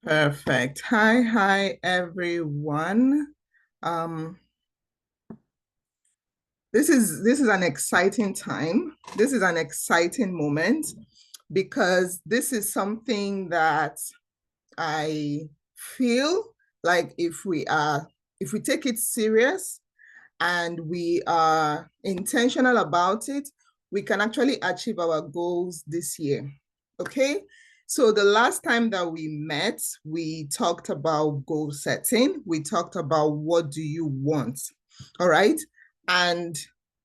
Perfect. Hi, everyone. Um, this is an exciting time. This is an exciting moment because this is something that I feel like if we take it serious and we are intentional about it, we can actually achieve our goals this year. Okay. So the last time that we met, we talked about goal setting. We talked about what do you want? All right. And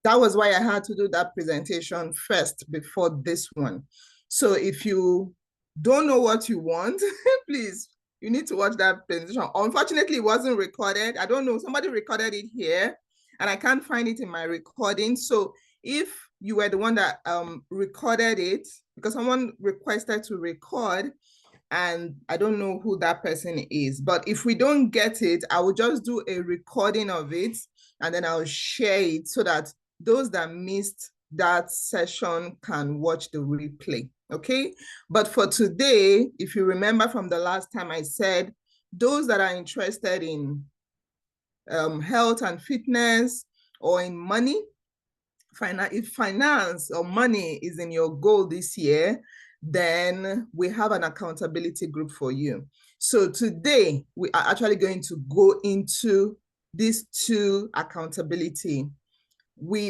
that was why I had to do that presentation first before this one. So if you don't know what you want, please, you need to watch that presentation. Unfortunately, it wasn't recorded. I don't know, somebody recorded it here and I can't find it in my recording. So if you were the one that recorded it, because someone requested to record, and I don't know who that person is, but if we don't get it, I will just do a recording of it and then I'll share it so that those that missed that session can watch the replay. Okay. But for today, if you remember from the last time, I said those that are interested in health and fitness or in money, if finance or money is in your goal this year, then we have an accountability group for you. So today we are actually going to go into these two accountability.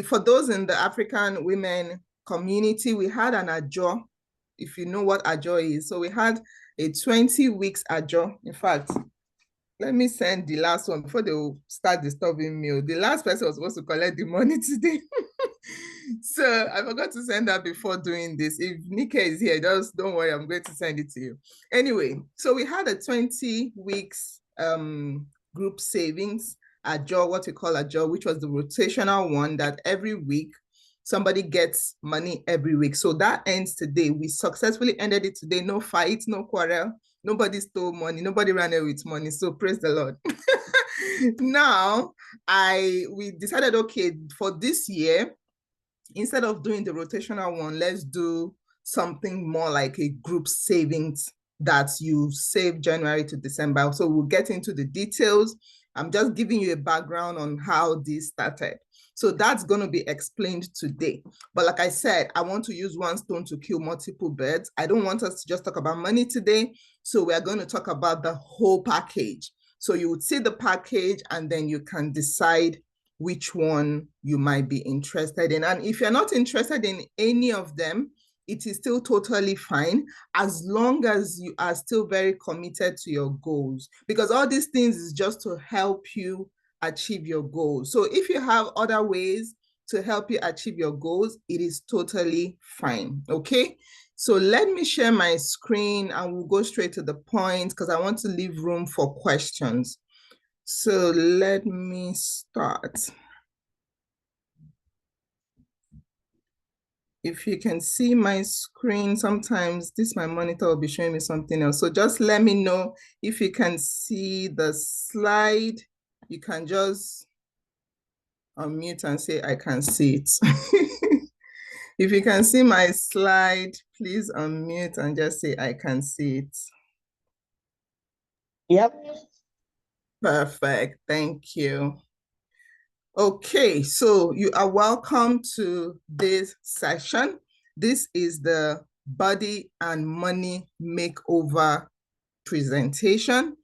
For those in the African women community, we had an ajo, if you know what ajo is. So we had a 20 weeks ajo. In fact, let me send the last one before they will start disturbing me. The last person was supposed to collect the money today. So I forgot to send that before doing this. If Nika is here, just don't worry, I'm going to send it to you. Anyway, so we had a 20 weeks group savings ajo, what we call ajo, which was the rotational one that every week somebody gets money every week. So that ends today. We successfully ended it today. No fight, no quarrel. Nobody stole money. Nobody ran away with money. So praise the Lord. Now, we decided, okay, for this year, instead of doing the rotational one, let's do something more like a group savings that you save January to December. So we'll get into the details. I'm just giving you a background on how this started. So that's going to be explained today. But like I said, I want to use one stone to kill multiple birds. I don't want us to just talk about money today. So we are going to talk about the whole package. So you would see the package and then you can decide which one you might be interested in. And if you're not interested in any of them, it is still totally fine as long as you are still very committed to your goals, because all these things is just to help you achieve your goals. So if you have other ways to help you achieve your goals, it is totally fine. Okay. So let me share my screen and we'll go straight to the point because I want to leave room for questions. So let me start. If you can see my screen, sometimes my monitor will be showing me something else. So just let me know if you can see the slide. You can just unmute and say, I can see it. If you can see my slide, please unmute and just say, I can see it. Yep. Perfect. Thank you. Okay, so you are welcome to this session. This is the Body and Money Makeover presentation.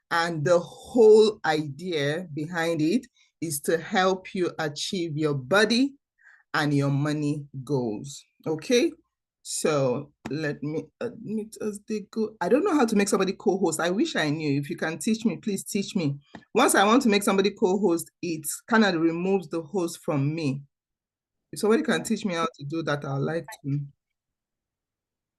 And the whole idea behind it is to help you achieve your body and your money goals. Okay, so let me admit as they go. I don't know how to make somebody co-host. I wish I knew. If you can teach me, please teach me. Once I want to make somebody co-host, it kind of removes the host from me. If somebody can teach me how to do that, I'd like to.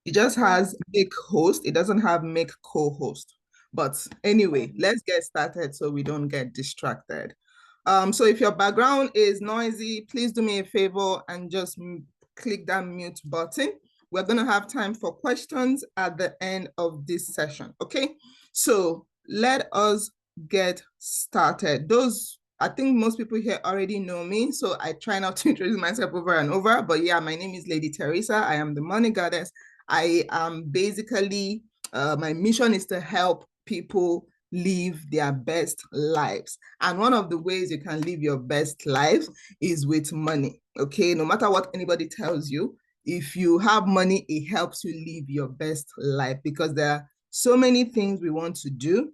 It just has make host. It doesn't have make co-host. But anyway, let's get started so we don't get distracted. So if your background is noisy, please do me a favor and just click that mute button. We're going to have time for questions at the end of this session. Okay, so let us get started. I think most people here already know me, so I try not to introduce myself over and over. But yeah, my name is Lady Teresa. I am the money goddess. I am basically, my mission is to help people live their best lives. And one of the ways you can live your best life is with money. Okay, no matter what anybody tells you, if you have money, it helps you live your best life, because there are so many things we want to do.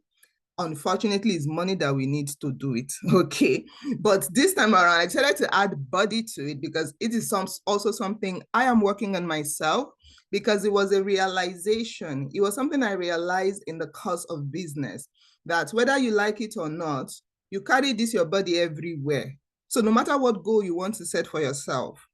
Unfortunately, it's money that we need to do it. Okay, but this time around I decided to add body to it, because it is also something I am working on myself, because it was a realization. It was something I realized in the course of business, that whether you like it or not, you carry this your body everywhere. So no matter what goal you want to set for yourself,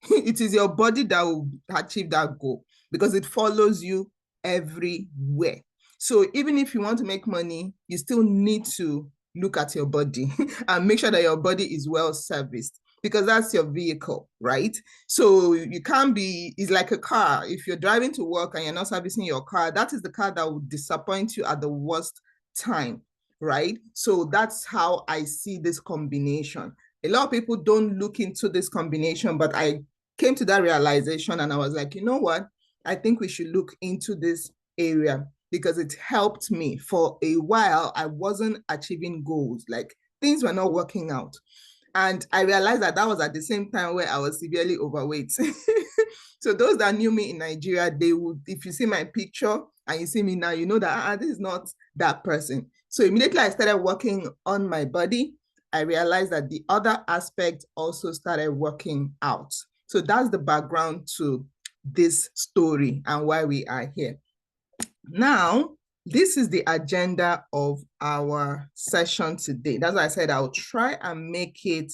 it is your body that will achieve that goal, because it follows you everywhere. So even if you want to make money, you still need to look at your body and make sure that your body is well serviced, because that's your vehicle, right? So you can't be, it's like a car. If you're driving to work and you're not servicing your car, that is the car that will disappoint you at the worst time, right? So that's how I see this combination. A lot of people don't look into this combination, but I came to that realization and I was like, you know what? I think we should look into this area, because it helped me. For a while, I wasn't achieving goals, like things were not working out. And I realized that that was at the same time where I was severely overweight. So those that knew me in Nigeria, they would, if you see my picture and you see me now, you know that this is not that person. So immediately I started working on my body, I realized that the other aspect also started working out. So that's the background to this story and why we are here. Now, this is the agenda of our session today. That's why I said I'll try and make it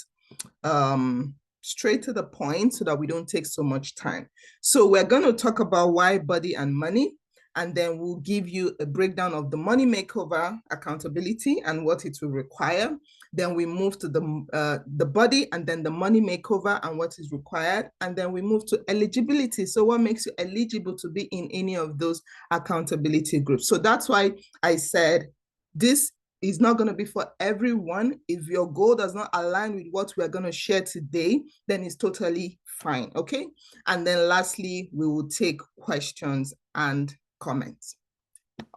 straight to the point so that we don't take so much time. So we're going to talk about why body and money, and then we'll give you a breakdown of the money makeover accountability and what it will require. Then we move to the body and then the money makeover and what is required. And then we move to eligibility. So what makes you eligible to be in any of those accountability groups? So that's why I said this is not going to be for everyone. If your goal does not align with what we're going to share today, then it's totally fine. Okay. And then lastly, we will take questions and comments.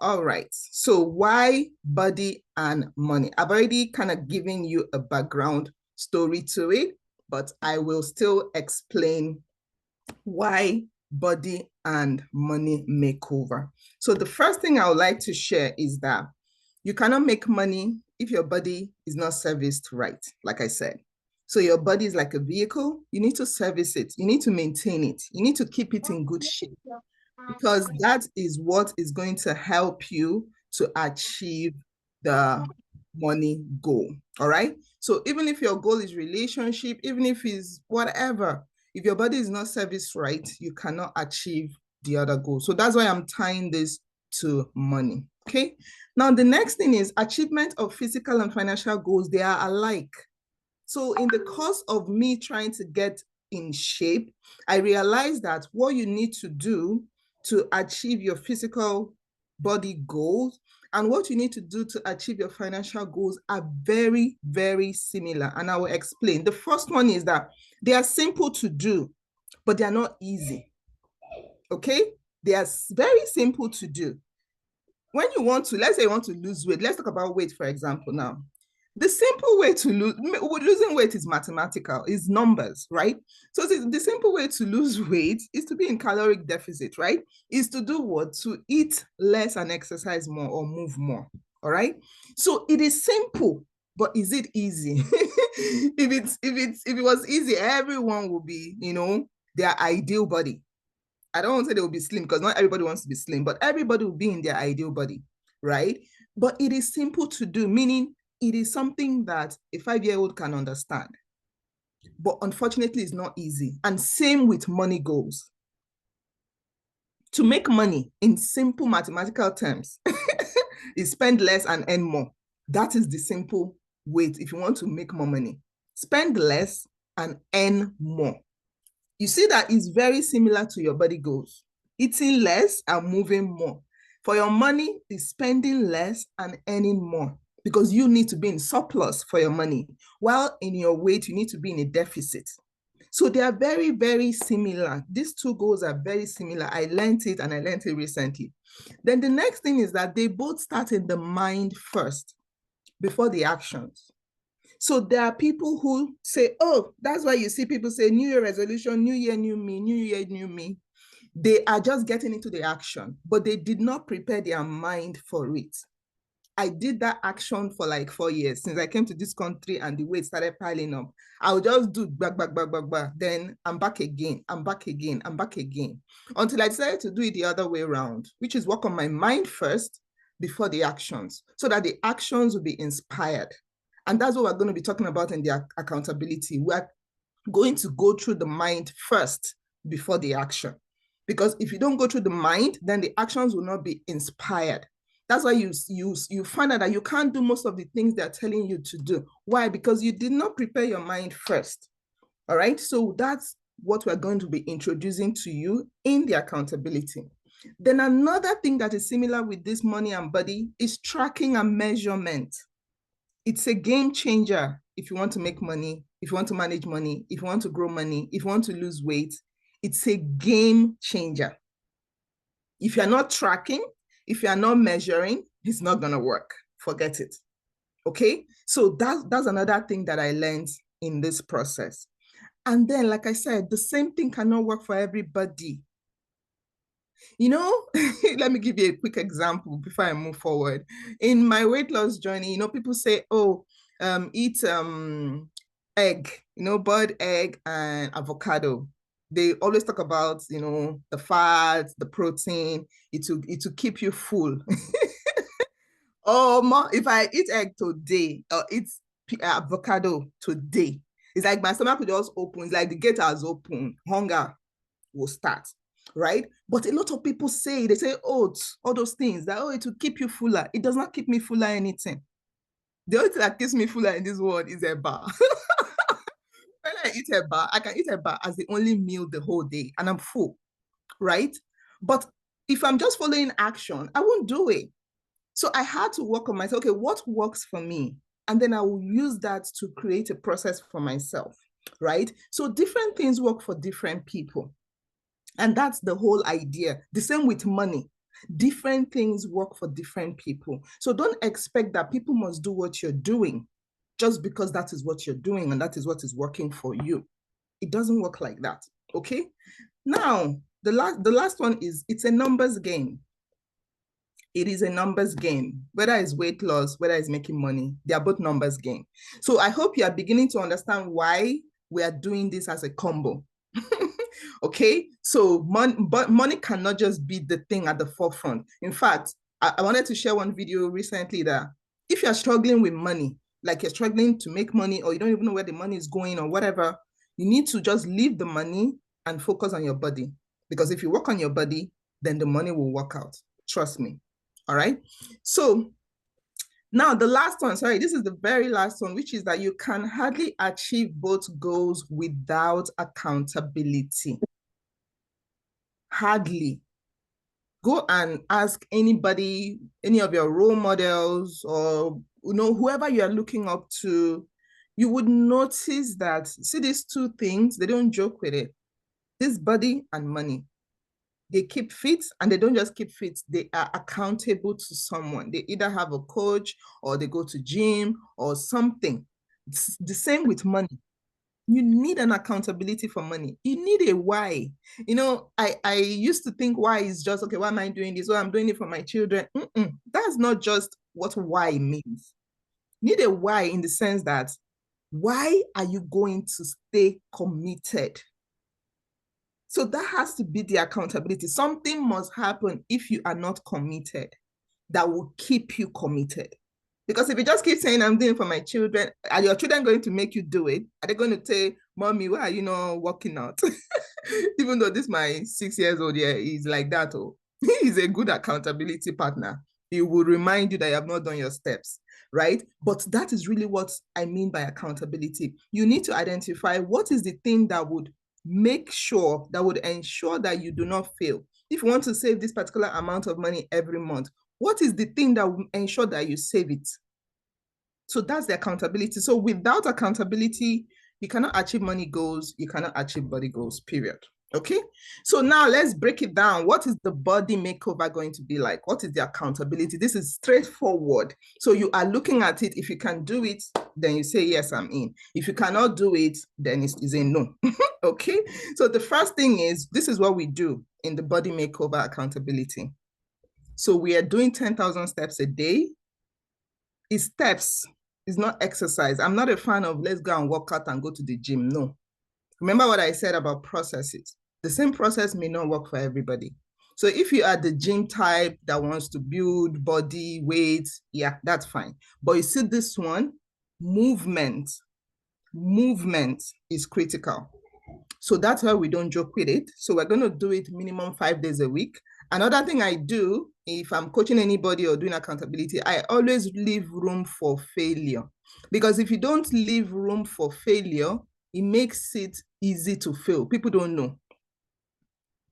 All right, so why body and money? I've already kind of given you a background story to it, but I will still explain why body and money makeover. So the first thing I would like to share is that you cannot make money if your body is not serviced right, like I said. So your body is like a vehicle. You need to service it. You need to maintain it. You need to keep it in good shape, because that is what is going to help you to achieve the money goal. All right. So even if your goal is relationship, even if it's whatever, if your body is not serviced right, you cannot achieve the other goal. So that's why I'm tying this to money. Okay. Now, the next thing is achievement of physical and financial goals. They are alike. So in the course of me trying to get in shape, I realized that what you need to do to achieve your physical body goals and what you need to do to achieve your financial goals are very, very similar. And I will explain. The first one is that they are simple to do, but they are not easy. Okay? They are very simple to do. When you want to, let's say you want to lose weight, let's talk about weight, for example, now. The simple way to losing weight is mathematical, is numbers, right? So the simple way to lose weight is to be in caloric deficit, right? Is to do what? To eat less and exercise more or move more, all right? So it is simple, but is it easy? if it was easy, everyone would be, their ideal body. I don't want to say they will be slim, because not everybody wants to be slim, but everybody will be in their ideal body, right? But it is simple to do, meaning it is something that a 5-year-old can understand. But unfortunately, it's not easy. And same with money goals. To make money in simple mathematical terms is spend less and earn more. That is the simple way if you want to make more money. Spend less and earn more. You see that is very similar to your body goals. Eating less and moving more. For your money, is spending less and earning more, because you need to be in surplus for your money. While in your weight, you need to be in a deficit. So they are very, very similar. These two goals are very similar. I learned it and I learned it recently. Then the next thing is that they both start in the mind first before the actions. So there are people who say, oh, that's why you see people say New Year resolution, New Year, new me, New Year, new me. They are just getting into the action, but they did not prepare their mind for it. I did that action for like 4 years since I came to this country and the weight started piling up. I'll just do back. Then I'm back again. I'm back again. I'm back again. Until I decided to do it the other way around, which is work on my mind first before the actions, so that the actions will be inspired. And that's what we're going to be talking about in the accountability. We're going to go through the mind first before the action. Because if you don't go through the mind, then the actions will not be inspired. That's why you find out that you can't do most of the things they're telling you to do. Why? Because you did not prepare your mind first. All right. So that's what we're going to be introducing to you in the accountability. Then another thing that is similar with this money and body is tracking and measurement. It's a game changer if you want to make money, if you want to manage money, if you want to grow money, if you want to lose weight. It's a game changer. If you're not tracking, if you're not measuring, it's not going to work. Forget it. Okay? So that's another thing that I learned in this process. And then, like I said, the same thing cannot work for everybody. You know, let me give you a quick example before I move forward. In my weight loss journey, you know, people say, oh, eat egg, you know, boiled egg and avocado. They always talk about, you know, the fats, the protein, it will keep you full. Oh, if I eat egg today or eat avocado today, it's like my stomach will just open. It's like the gate has opened. Hunger will start, right? But a lot of people they say oats, all those things, that, oh, it will keep you fuller. It does not keep me fuller anything. The only thing that keeps me fuller in this world is a bar. When I eat a bar, I can eat a bar as the only meal the whole day and I'm full, right? But if I'm just following action, I won't do it. So I had to work on myself. Okay, what works for me? And then I will use that to create a process for myself, right? So different things work for different people. And that's the whole idea. The same with money. Different things work for different people. So don't expect that people must do what you're doing just because that is what you're doing and that is what is working for you. It doesn't work like that, okay? Now, the last one is it's a numbers game. It is a numbers game. Whether it's weight loss, whether it's making money, they are both numbers game. So I hope you are beginning to understand why we are doing this as a combo. Okay, so money cannot just be the thing at the forefront. In fact, I wanted to share one video recently that if you're struggling with money, like you're struggling to make money or you don't even know where the money is going or whatever, you need to just leave the money and focus on your body. Because if you work on your body, then the money will work out. Trust me. All right. So now the last one, sorry, this is the very last one, which is that you can hardly achieve both goals without accountability. Hardly. Go and ask anybody, any of your role models or, you know, whoever you are looking up to, you would notice that, see these two things, they don't joke with it. This body and money. They keep fit and they don't just keep fit, they are accountable to someone. They either have a coach or they go to gym or something. It's the same with money. You need an accountability for money. You need a why. You know, I used to think why is just, okay, why am I doing this? Well, I'm doing it for my children. That's not just what why means. You need a why in the sense that, why are you going to stay committed? So that has to be the accountability. Something must happen if you are not committed that will keep you committed. Because if you just keep saying, I'm doing it for my children, are your children going to make you do it? Are they going to say, Mommy, why are you not working out? Even though this my 6 years old, yeah, he's like that. Oh, he's a good accountability partner. He will remind you that you have not done your steps, right? But that is really what I mean by accountability. You need to identify what is the thing that would make sure, that would ensure that you do not fail. If you want to save this particular amount of money every month, what is the thing that will ensure that you save it? So that's the accountability. So without accountability, You cannot achieve money goals. You cannot achieve body goals, period. Okay, so now let's break it down. What is the body makeover going to be like? What is the accountability? This is straightforward. So you are looking at it. If you can do it, then you say, yes, I'm in. If you cannot do it, then it's a no. Okay, so the first thing is, this is what we do in the body makeover accountability. So we are doing 10,000 steps a day. It's steps. It's not exercise. I'm not a fan of let's go and work out and go to the gym. No. Remember what I said about processes. The same process may not work for everybody. So if you are the gym type that wants to build body, weight, yeah, that's fine. But you see this one, movement is critical. So that's why we don't joke with it. So we're going to do it minimum 5 days a week. Another thing I do, if I'm coaching anybody or doing accountability, I always leave room for failure. Because if you don't leave room for failure, it makes it easy to fail. People don't know.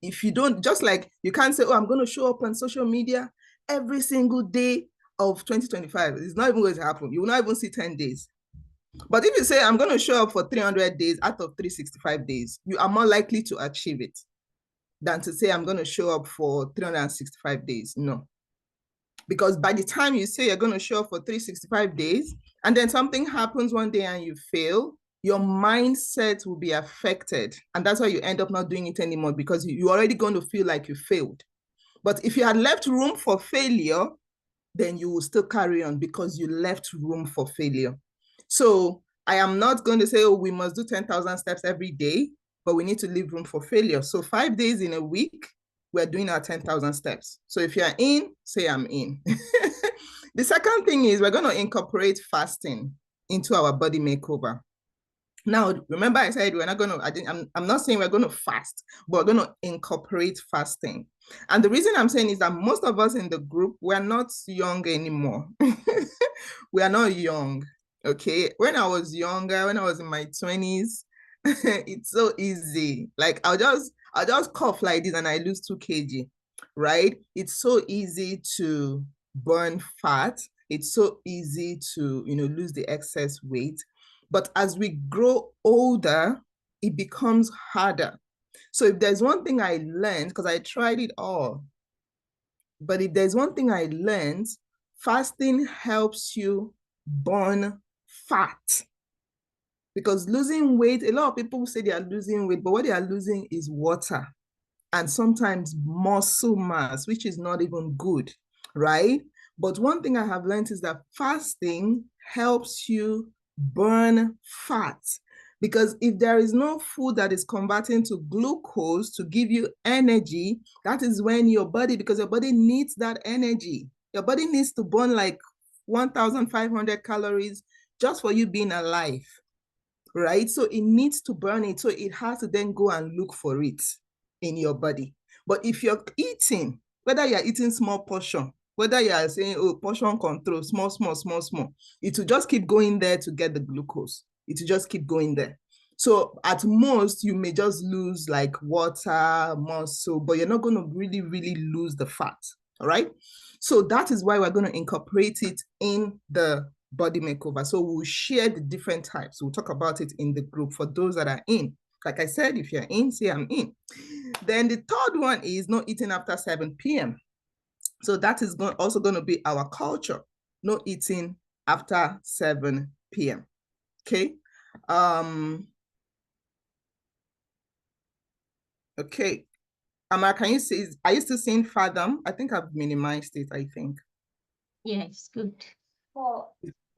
If you don't, just like you can't say, oh, I'm going to show up on social media every single day of 2025. It's not even going to happen. You will not even see 10 days. But if you say, I'm going to show up for 300 days out of 365 days, you are more likely to achieve it than to say, I'm going to show up for 365 days. No. Because by the time you say you're going to show up for 365 days, and then something happens one day and you fail, your mindset will be affected. And that's why you end up not doing it anymore, because you're already going to feel like you failed. But if you had left room for failure, then you will still carry on because you left room for failure. So I am not going to say, oh, we must do 10,000 steps every day, but we need to leave room for failure. So 5 days in a week, we're doing our 10,000 steps. So if you're in, say I'm in. The second thing is we're going to incorporate fasting into our body makeover. Now, remember I said we're not going to, I'm not saying we're going to fast, but we're going to incorporate fasting. And the reason I'm saying is that most of us in the group, we're not young anymore. We are not young, okay? When I was younger, when I was in my 20s, it's so easy. Like I'll just cough like this and I lose 2 kg, right? It's so easy to burn fat. It's so easy to, lose the excess weight. But as we grow older, it becomes harder. So if there's one thing I learned, because I tried it all, but if there's one thing I learned, fasting helps you burn fat. Because losing weight, a lot of people say they are losing weight, but what they are losing is water and sometimes muscle mass, which is not even good, right? But one thing I have learned is that fasting helps you burn fat. Because if there is no food that is converting to glucose to give you energy, that is when your body, because your body needs that energy. Your body needs to burn like 1,500 calories just for you being alive, right? So it needs to burn it. So it has to then go and look for it in your body. But if you're eating, whether you're eating small portion, whether you are saying, oh, portion control, small, it will just keep going there to get the glucose. It will just keep going there. So at most, you may just lose like water, muscle, but you're not going to really, really lose the fat, all right? So that is why we're going to incorporate it in the body makeover. So we'll share the different types. We'll talk about it in the group for those that are in. Like I said, if you're in, say I'm in. Then the third one is no eating after 7 p.m. So that is also going to be our culture. No eating after 7 p.m. Okay. Okay. Amara, can you say, are you still seeing Fathom? I think I've minimized it, I think. Yeah, it's good. Oh.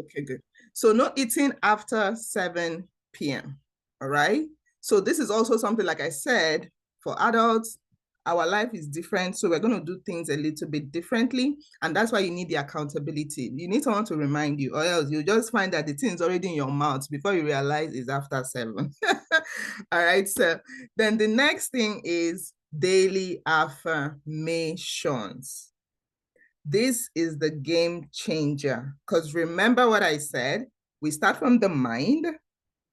Okay, good. So no eating after 7 p.m. All right. So this is also something, like I said, for adults, our life is different. So we're going to do things a little bit differently. And that's why you need the accountability. You need someone to remind you, or else you just find that the thing is already in your mouth before you realize it's after 7. All right. So then the next thing is daily affirmations. This is the game changer, because remember what I said, we start from the mind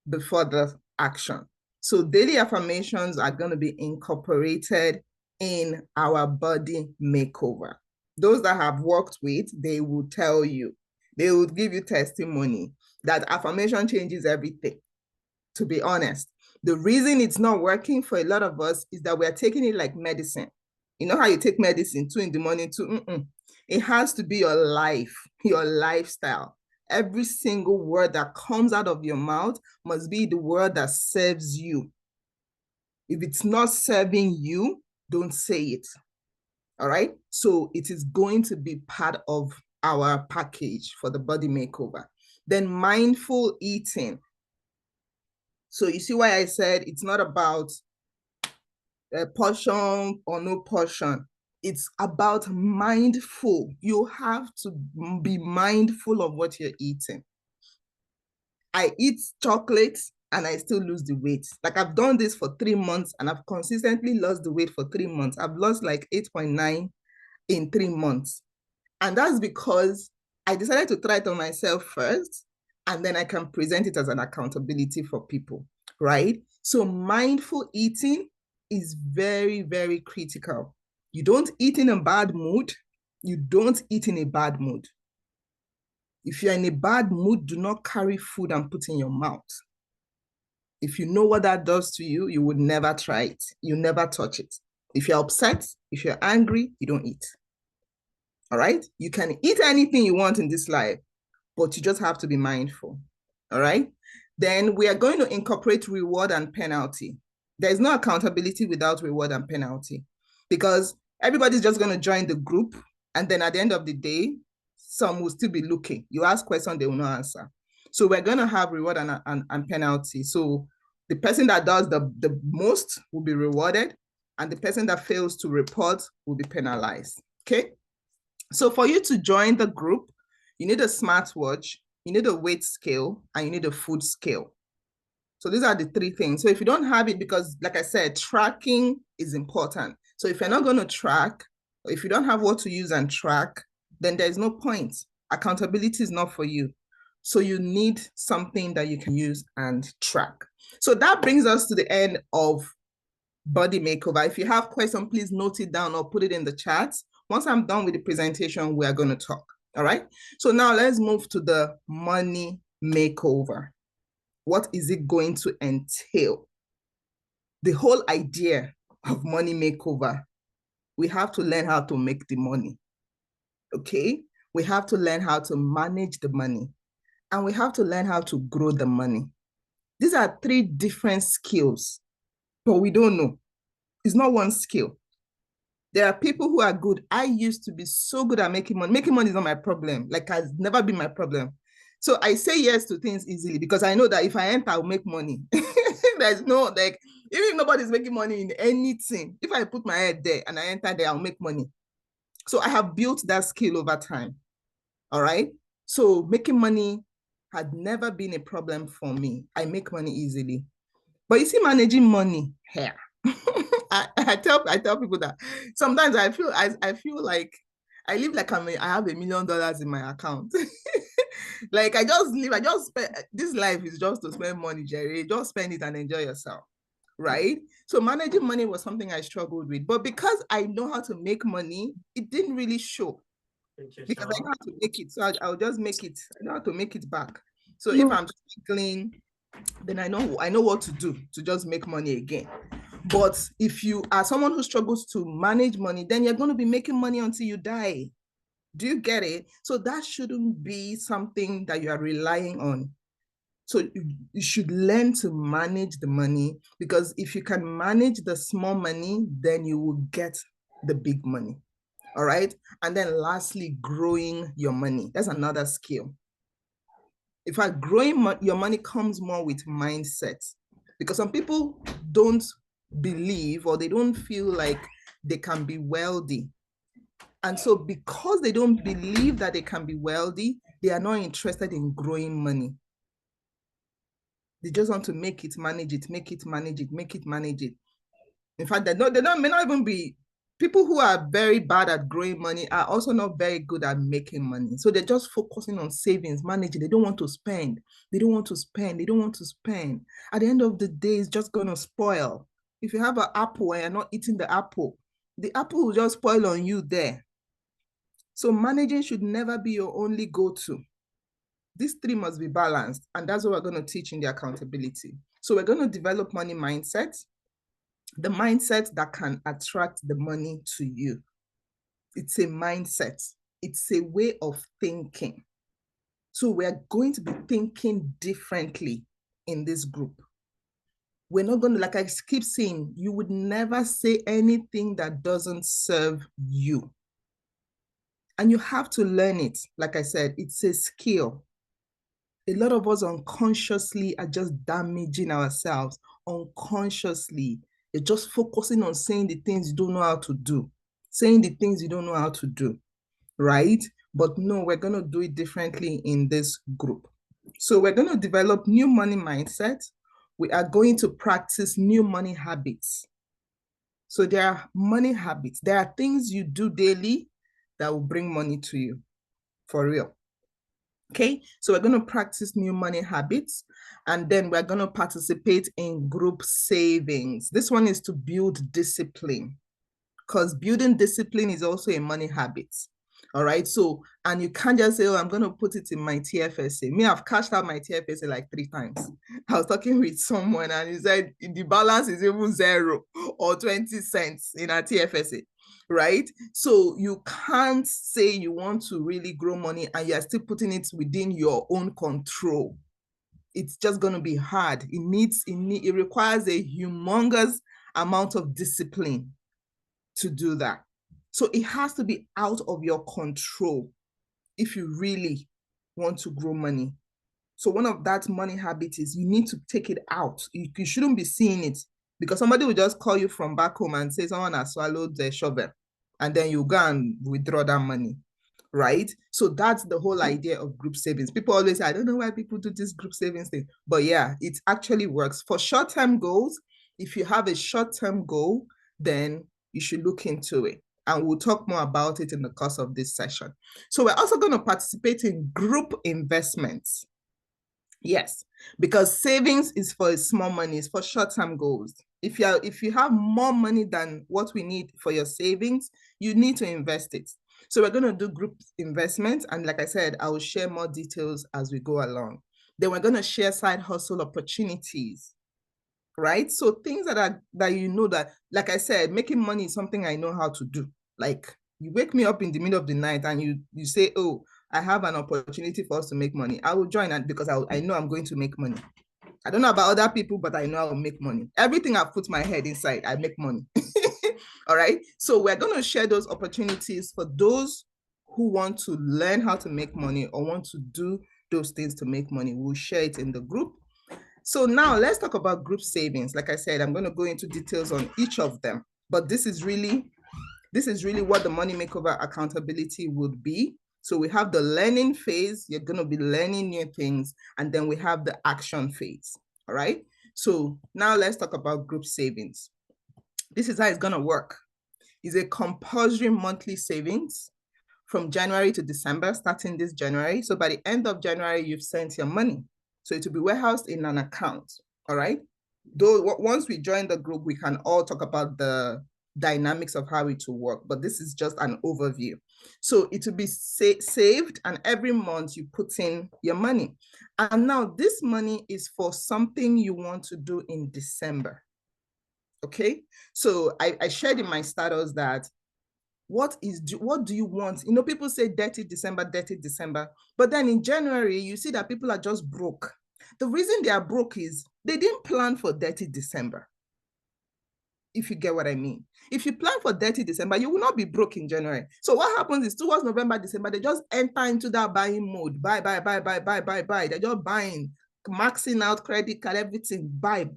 before the action. So daily affirmations are going to be incorporated in our body makeover. Those that have worked with, they will tell you, they will give you testimony that affirmation changes everything. to be honest. The reason it's not working for a lot of us is that we're taking it like medicine. You know how you take medicine 2 in the morning, 2, it has to be your life, your lifestyle. Every single word that comes out of your mouth must be the word that serves you. If it's not serving you, don't say it. All right? So it is going to be part of our package for the body makeover. Then mindful eating. So you see why I said it's not about a portion or no portion. It's about mindful. You have to be mindful of what you're eating. I eat chocolate and I still lose the weight. Like I've done this for 3 months and I've consistently lost the weight for 3 months. I've lost like 8.9 in 3 months. And that's because I decided to try it on myself first, and then I can present it as an accountability for people, right? So mindful eating is very, very critical. You don't eat in a bad mood. You don't eat in a bad mood. If you're in a bad mood, do not carry food and put in your mouth. If you know what that does to you, you would never try it. You never touch it. If you're upset, if you're angry, you don't eat. All right? You can eat anything you want in this life, but you just have to be mindful. All right? Then we are going to incorporate reward and penalty. There's no accountability without reward and penalty, because everybody's just going to join the group, and then at the end of the day, some will still be looking. You ask questions, they will not answer. So we're going to have reward and penalty. So the person that does the most will be rewarded, and the person that fails to report will be penalized. Okay? So for you to join the group, you need a smartwatch, you need a weight scale, and you need a food scale. So these are the 3 things. So if you don't have it, because like I said, tracking is important. So if you're not going to track, or if you don't have what to use and track, then there's no point. Accountability is not for you. So you need something that you can use and track. So that brings us to the end of body makeover. If you have questions, please note it down or put it in the chat. Once I'm done with the presentation, we are going to talk. All right. So now let's move to the money makeover. What is it going to entail? The whole idea of money makeover, we have to learn how to make the money. Okay. We have to learn how to manage the money, and we have to learn how to grow the money. These are 3 different skills, but we don't know. It's not one skill. There are people who are good. I used to be so good at making money. Making money is not my problem. Like, has never been my problem. So I say yes to things easily because I know that if I enter, I'll make money. There's no, like, even if nobody's making money in anything, if I put my head there and I enter there, I'll make money. So I have built that skill over time. All right. So making money had never been a problem for me. I make money easily. But you see, managing money here. I tell people that sometimes I feel like I live like I have $1 million in my account. Like I just spend, this life is just to spend money, Jerry. Just spend it and enjoy yourself, right? So managing money was something I struggled with, but because I know how to make money, it didn't really show because I know how to make it. So I'll just make it. I know how to make it back. So if I'm struggling, then I know what to do to just make money again. But if you are someone who struggles to manage money, then you're going to be making money until you die. Do you get it? So that shouldn't be something that you are relying on. So you should learn to manage the money, because if you can manage the small money, then you will get the big money. All right. And then lastly, growing your money. That's another skill. In fact, growing your money comes more with mindset, because some people don't believe or they don't feel like they can be wealthy. And so because they don't believe that they can be wealthy, they are not interested in growing money. They just want to make it, manage it, make it, manage it, make it, manage it. In fact, may not even be people who are very bad at growing money are also not very good at making money. So they're just focusing on savings, managing. They don't want to spend. They don't want to spend. They don't want to spend. At the end of the day, it's just going to spoil. If you have an apple and you're not eating the apple will just spoil on you there. So managing should never be your only go-to. These 3 must be balanced. And that's what we're going to teach in the accountability. So we're going to develop money mindset, the mindset that can attract the money to you. It's a mindset. It's a way of thinking. So we're going to be thinking differently in this group. We're not going to, like I keep saying, you would never say anything that doesn't serve you. And you have to learn it. Like I said, it's a skill. A lot of us unconsciously are just damaging ourselves. Unconsciously, you're just focusing on saying the things you don't know how to do, saying the things you don't know how to do, right? But no, we're going to do it differently in this group. So we're going to develop new money mindset. We are going to practice new money habits. So there are money habits. There are things you do daily that will bring money to you, for real. Okay, so we're going to practice new money habits, and then we're going to participate in group savings. This one is to build discipline, because building discipline is also a money habit. All right, so, and you can't just say, oh, I'm going to put it in my TFSA. Me, I've cashed out my TFSA like 3 times. I was talking with someone and he said the balance is even 0 or 20 cents in a TFSA, right? So you can't say you want to really grow money and you're still putting it within your own control. It's just going to be hard. It requires a humongous amount of discipline to do that. So it has to be out of your control if you really want to grow money. So one of that money habits is you need to take it out. You shouldn't be seeing it, because somebody will just call you from back home and say someone has swallowed the shovel, and then you go and withdraw that money, right? So that's the whole idea of group savings. People always say, I don't know why people do this group savings thing, but yeah, it actually works. For short-term goals, if you have a short-term goal, then you should look into it. And we'll talk more about it in the course of this session. So we're also going to participate in group investments. Yes, because savings is for small money, it's for short-term goals. If you have more money than what we need for your savings, you need to invest it. So we're going to do group investment, and like I said, I will share more details as we go along. Then we're going to share side hustle opportunities, right? So things that you know that, like I said, making money is something I know how to do. Like, you wake me up in the middle of the night and you say, oh, I have an opportunity for us to make money. I will join that because I know I'm going to make money. I don't know about other people, but I know I will make money. Everything I've put my head inside, I make money. All right. So we're going to share those opportunities for those who want to learn how to make money or want to do those things to make money. We'll share it in the group. So now let's talk about group savings. Like I said, I'm going to go into details on each of them, but this is really what the Money Makeover accountability would be. So we have the learning phase. You're going to be learning new things. And then we have the action phase. All right. So now let's talk about group savings. This is how it's going to work. It's a compulsory monthly savings from January to December, starting this January. So by the end of January, you've sent your money. So it will be warehoused in an account. All right. Though once we join the group, we can all talk about the dynamics of how it will work, but this is just an overview. So it will be saved, and every month you put in your money. And now this money is for something you want to do in December. Okay, so I shared in my status that what do you want? You know, people say dirty December, but then in January, you see that people are just broke. The reason they are broke is they didn't plan for dirty December. If you get what I mean. If you plan for dirty December, you will not be broke in January. So what happens is towards November, December, they just enter into that buying mode. Buy. They're just buying, maxing out credit card, everything, buy.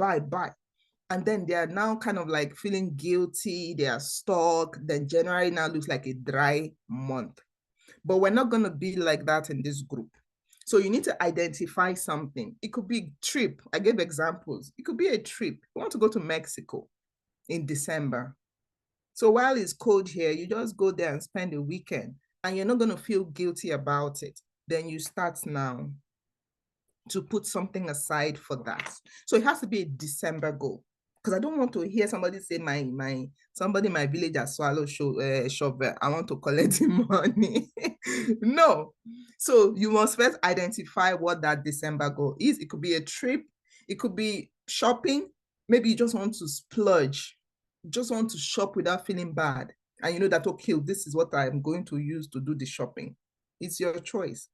And then they are now kind of like feeling guilty. They are stuck. Then January now looks like a dry month. But we're not going to be like that in this group. So you need to identify something. It could be a trip. I gave examples. It could be a trip. You want to go to Mexico in December. So while it's cold here, you just go there and spend a weekend, and you're not going to feel guilty about it. Then you start now to put something aside for that. So it has to be a December goal, because I don't want to hear somebody say somebody in my village has swallowed shovel. I want to collect the money. No. So you must first identify what that December goal is. It could be a trip. It could be shopping, maybe you just want to splurge, you just want to shop without feeling bad. And you know that, okay, this is what I'm going to use to do the shopping. It's your choice.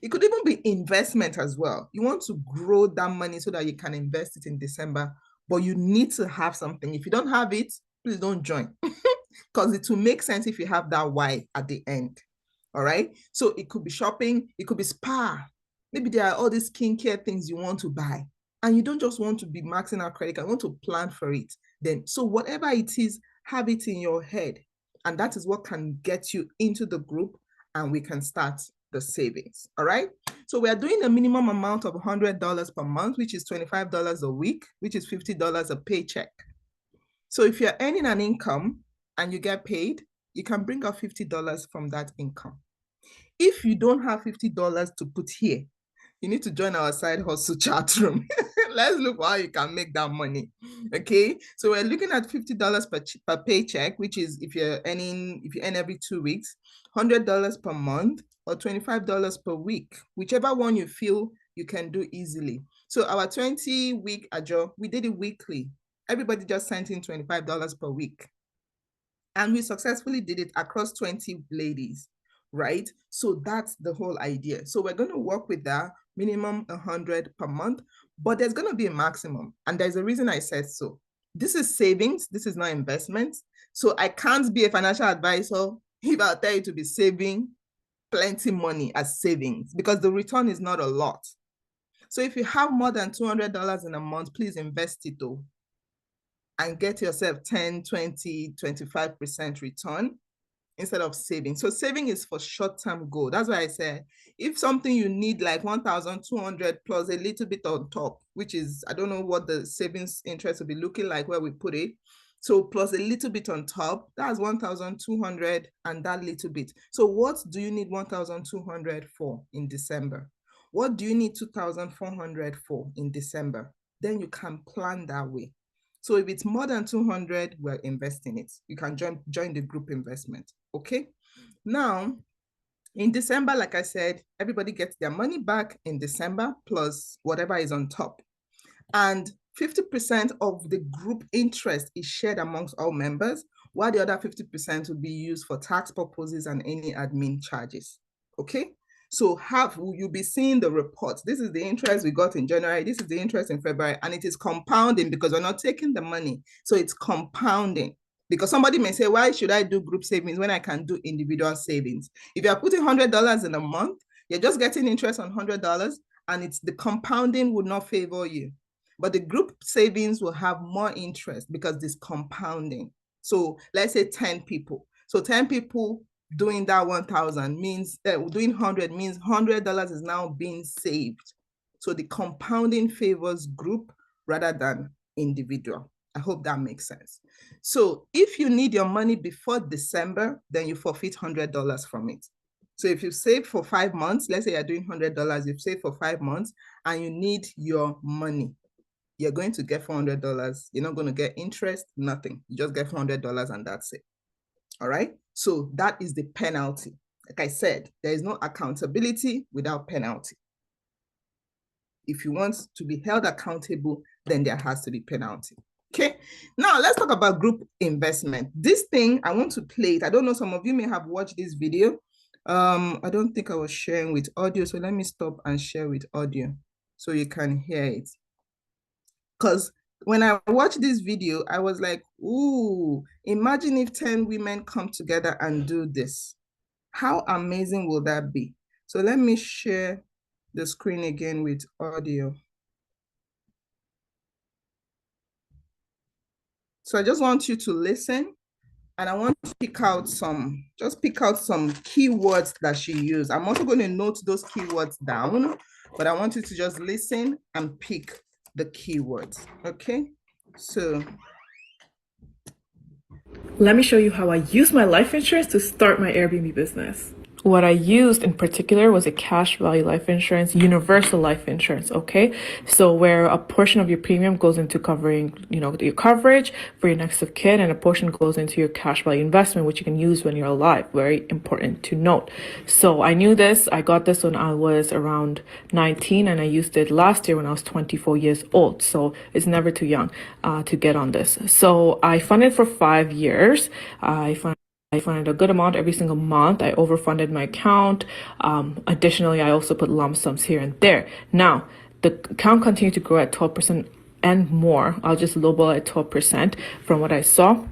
It could even be investment as well. You want to grow that money so that you can invest it in December, but you need to have something. If you don't have it, please don't join, because it will make sense if you have that why at the end. All right. So it could be shopping, it could be spa. Maybe there are all these skincare things you want to buy, and you don't just want to be maxing out credit card, you want to plan for it. Then, so whatever it is, have it in your head. And that is what can get you into the group, and we can start the savings. All right. So we are doing a minimum amount of $100 per month, which is $25 a week, which is $50 a paycheck. So if you're earning an income and you get paid, you can bring out $50 from that income. If you don't have $50 to put here, you need to join our side hustle chat room. Let's look how you can make that money. Okay, so we're looking at $50 per paycheck, which is if you earn every 2 weeks, $100 per month, or $25 per week, whichever one you feel you can do easily. So our 20-week ajo, we did it weekly. Everybody just sent in $25 per week. And we successfully did it across 20 ladies, right? So that's the whole idea. So we're going to work with that minimum 100 per month, but there's going to be a maximum. And there's a reason I said so. This is savings. This is not investment. So I can't be a financial advisor if I'll tell you to be saving plenty money as savings, because the return is not a lot. So if you have more than $200 in a month, please invest it though, and get yourself 10, 20, 25% return instead of saving. So saving is for short-term goal. That's why I said, if something you need like 1,200 plus a little bit on top, which is, I don't know what the savings interest will be looking like where we put it. So plus a little bit on top, that's 1,200 and that little bit. So what do you need 1,200 for in December? What do you need 2,400 for in December? Then you can plan that way. So if it's more than 200, we're investing it. You can join the group investment, okay? Now, in December, like I said, everybody gets their money back in December plus whatever is on top. And 50% of the group interest is shared amongst all members, while the other 50% will be used for tax purposes and any admin charges, okay? So you'll be seeing the reports. This is the interest we got in January. This is the interest in February, and it is compounding because we're not taking the money. So it's compounding. Because somebody may say, why should I do group savings when I can do individual savings? If you're putting $100 in a month, you're just getting interest on $100, and it's the compounding would not favor you. But the group savings will have more interest because this compounding. So let's say 10 people. So 10 people doing that 1,000 means, doing 100 means $100 is now being saved. So the compounding favors group rather than individual. I hope that makes sense. So if you need your money before December, then you forfeit $100 from it. So if you save for 5 months, let's say you're doing $100, you've saved for 5 months and you need your money, you're going to get $400. You're not going to get interest, nothing. You just get $400 and that's it. All right. So that is the penalty. Like I said, there is no accountability without penalty. If you want to be held accountable, then there has to be penalty. Okay. Now let's talk about group investment. This thing, I want to play it. I don't know, some of you may have watched this video. I don't think I was sharing with audio. So let me stop and share with audio so you can hear it. Because when I watched this video, I was like, ooh, imagine if 10 women come together and do this. How amazing will that be? So let me share the screen again with audio. So I just want you to listen, and I want to pick out some keywords that she used. I'm also going to note those keywords down, but I want you to just listen and pick the keywords, okay? So let me show you how I use my life insurance to start my Airbnb business. What I used in particular was a cash value life insurance, universal life insurance. Okay. So where a portion of your premium goes into covering, your coverage for your next of kin, and a portion goes into your cash value investment, which you can use when you're alive. Very important to note. So I knew this. I got this when I was around 19, and I used it last year when I was 24 years old. So it's never too young to get on this. So I funded for 5 years. I funded a good amount every single month. I overfunded my account. Additionally, I also put lump sums here and there. Now, the account continued to grow at 12% and more. I'll just lowball at 12% from what I saw.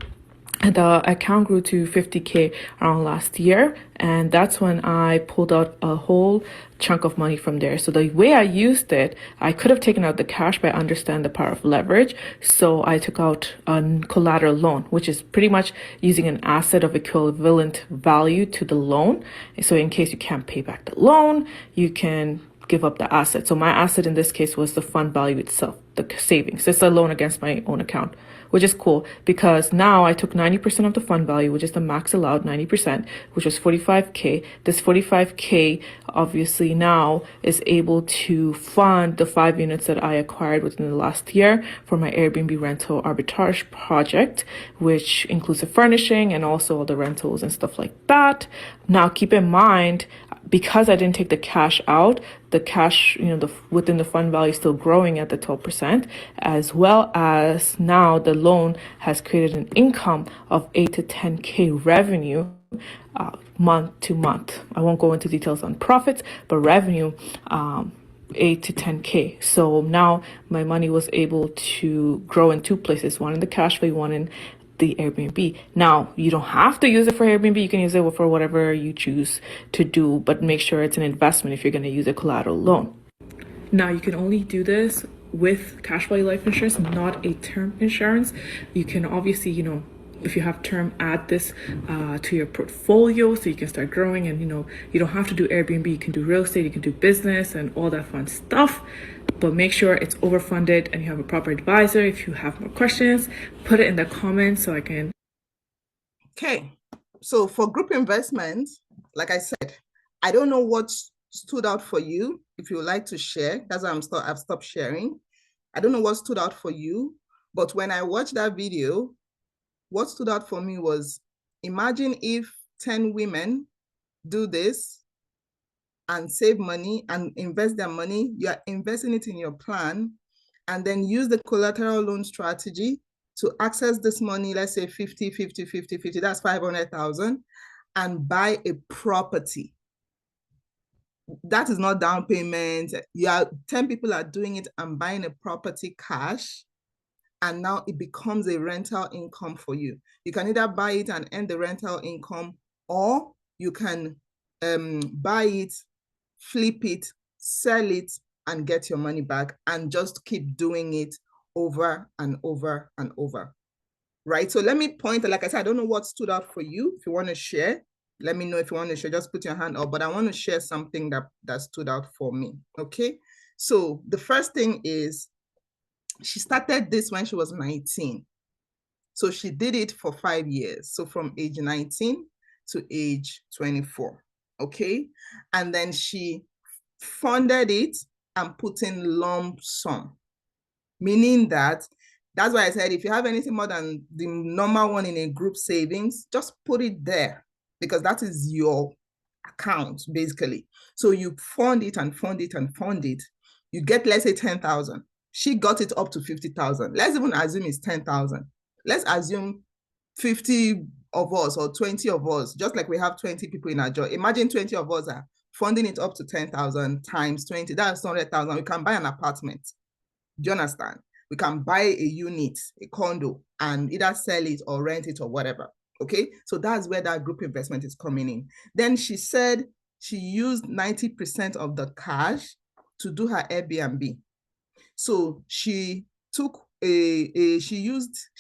The account grew to 50K around last year, and that's when I pulled out a whole chunk of money from there. So the way I used it, I could have taken out the cash, but I understand the power of leverage. So I took out a collateral loan, which is pretty much using an asset of equivalent value to the loan. So in case you can't pay back the loan, you can give up the asset. So my asset in this case was the fund value itself, the savings. It's a loan against my own account, which is cool because now I took 90% of the fund value, which is the max allowed 90%, which was 45K. This 45K obviously now is able to fund the 5 units that I acquired within the last year for my Airbnb rental arbitrage project, which includes the furnishing and also all the rentals and stuff like that. Now keep in mind, because I didn't take the cash out, the cash, within the fund value is still growing at the 12%, as well as now the loan has created an income of 8 to 10K revenue month to month. I won't go into details on profits, but revenue, 8 to 10K. So now my money was able to grow in two places, one in the cash flow, one in the Airbnb. Now, you don't have to use it for Airbnb. You can use it for whatever you choose to do, but make sure it's an investment if you're going to use a collateral loan. Now, you can only do this with cash value life insurance, not a term insurance. You can obviously, if you have term, add this to your portfolio so you can start growing. And you don't have to do Airbnb. You can do real estate, you can do business and all that fun stuff, but make sure it's overfunded and you have a proper advisor. If you have more questions, put it in the comments so I can. Okay, so for group investments, like I said, I don't know what stood out for you. If you would like to share, that's why I've stopped sharing. I don't know what stood out for you, but when I watched that video, what stood out for me was, imagine if 10 women do this and save money and invest their money. You're investing it in your plan, and then use the collateral loan strategy to access this money, let's say 50, 50, 50, 50, that's 500,000, and buy a property. That is not down payment. 10 people are doing it and buying a property cash, and now it becomes a rental income for you. You can either buy it and earn the rental income, or you can buy it, flip it, sell it, and get your money back, and just keep doing it over and over and over, right? So let me point, like I said, I don't know what stood out for you. If you want to share, let me know. If you want to share, just put your hand up, but I want to share something that stood out for me, okay? So the first thing is, she started this when she was 19. So she did it for 5 years. So from age 19 to age 24, okay? And then she funded it and put in lump sum, meaning that's why I said, if you have anything more than the normal one in a group savings, just put it there, because that is your account, basically. So you fund it and fund it and fund it. You get, let's say, 10,000. She got it up to 50,000. Let's even assume it's 10,000. Let's assume 50 of us or 20 of us, just like we have 20 people in our job. Imagine 20 of us are funding it up to 10,000 times 20. That's 100,000. We can buy an apartment. Do you understand? We can buy a unit, a condo, and either sell it or rent it or whatever. Okay, so that's where that group investment is coming in. Then she said she used 90% of the cash to do her Airbnb. So she took she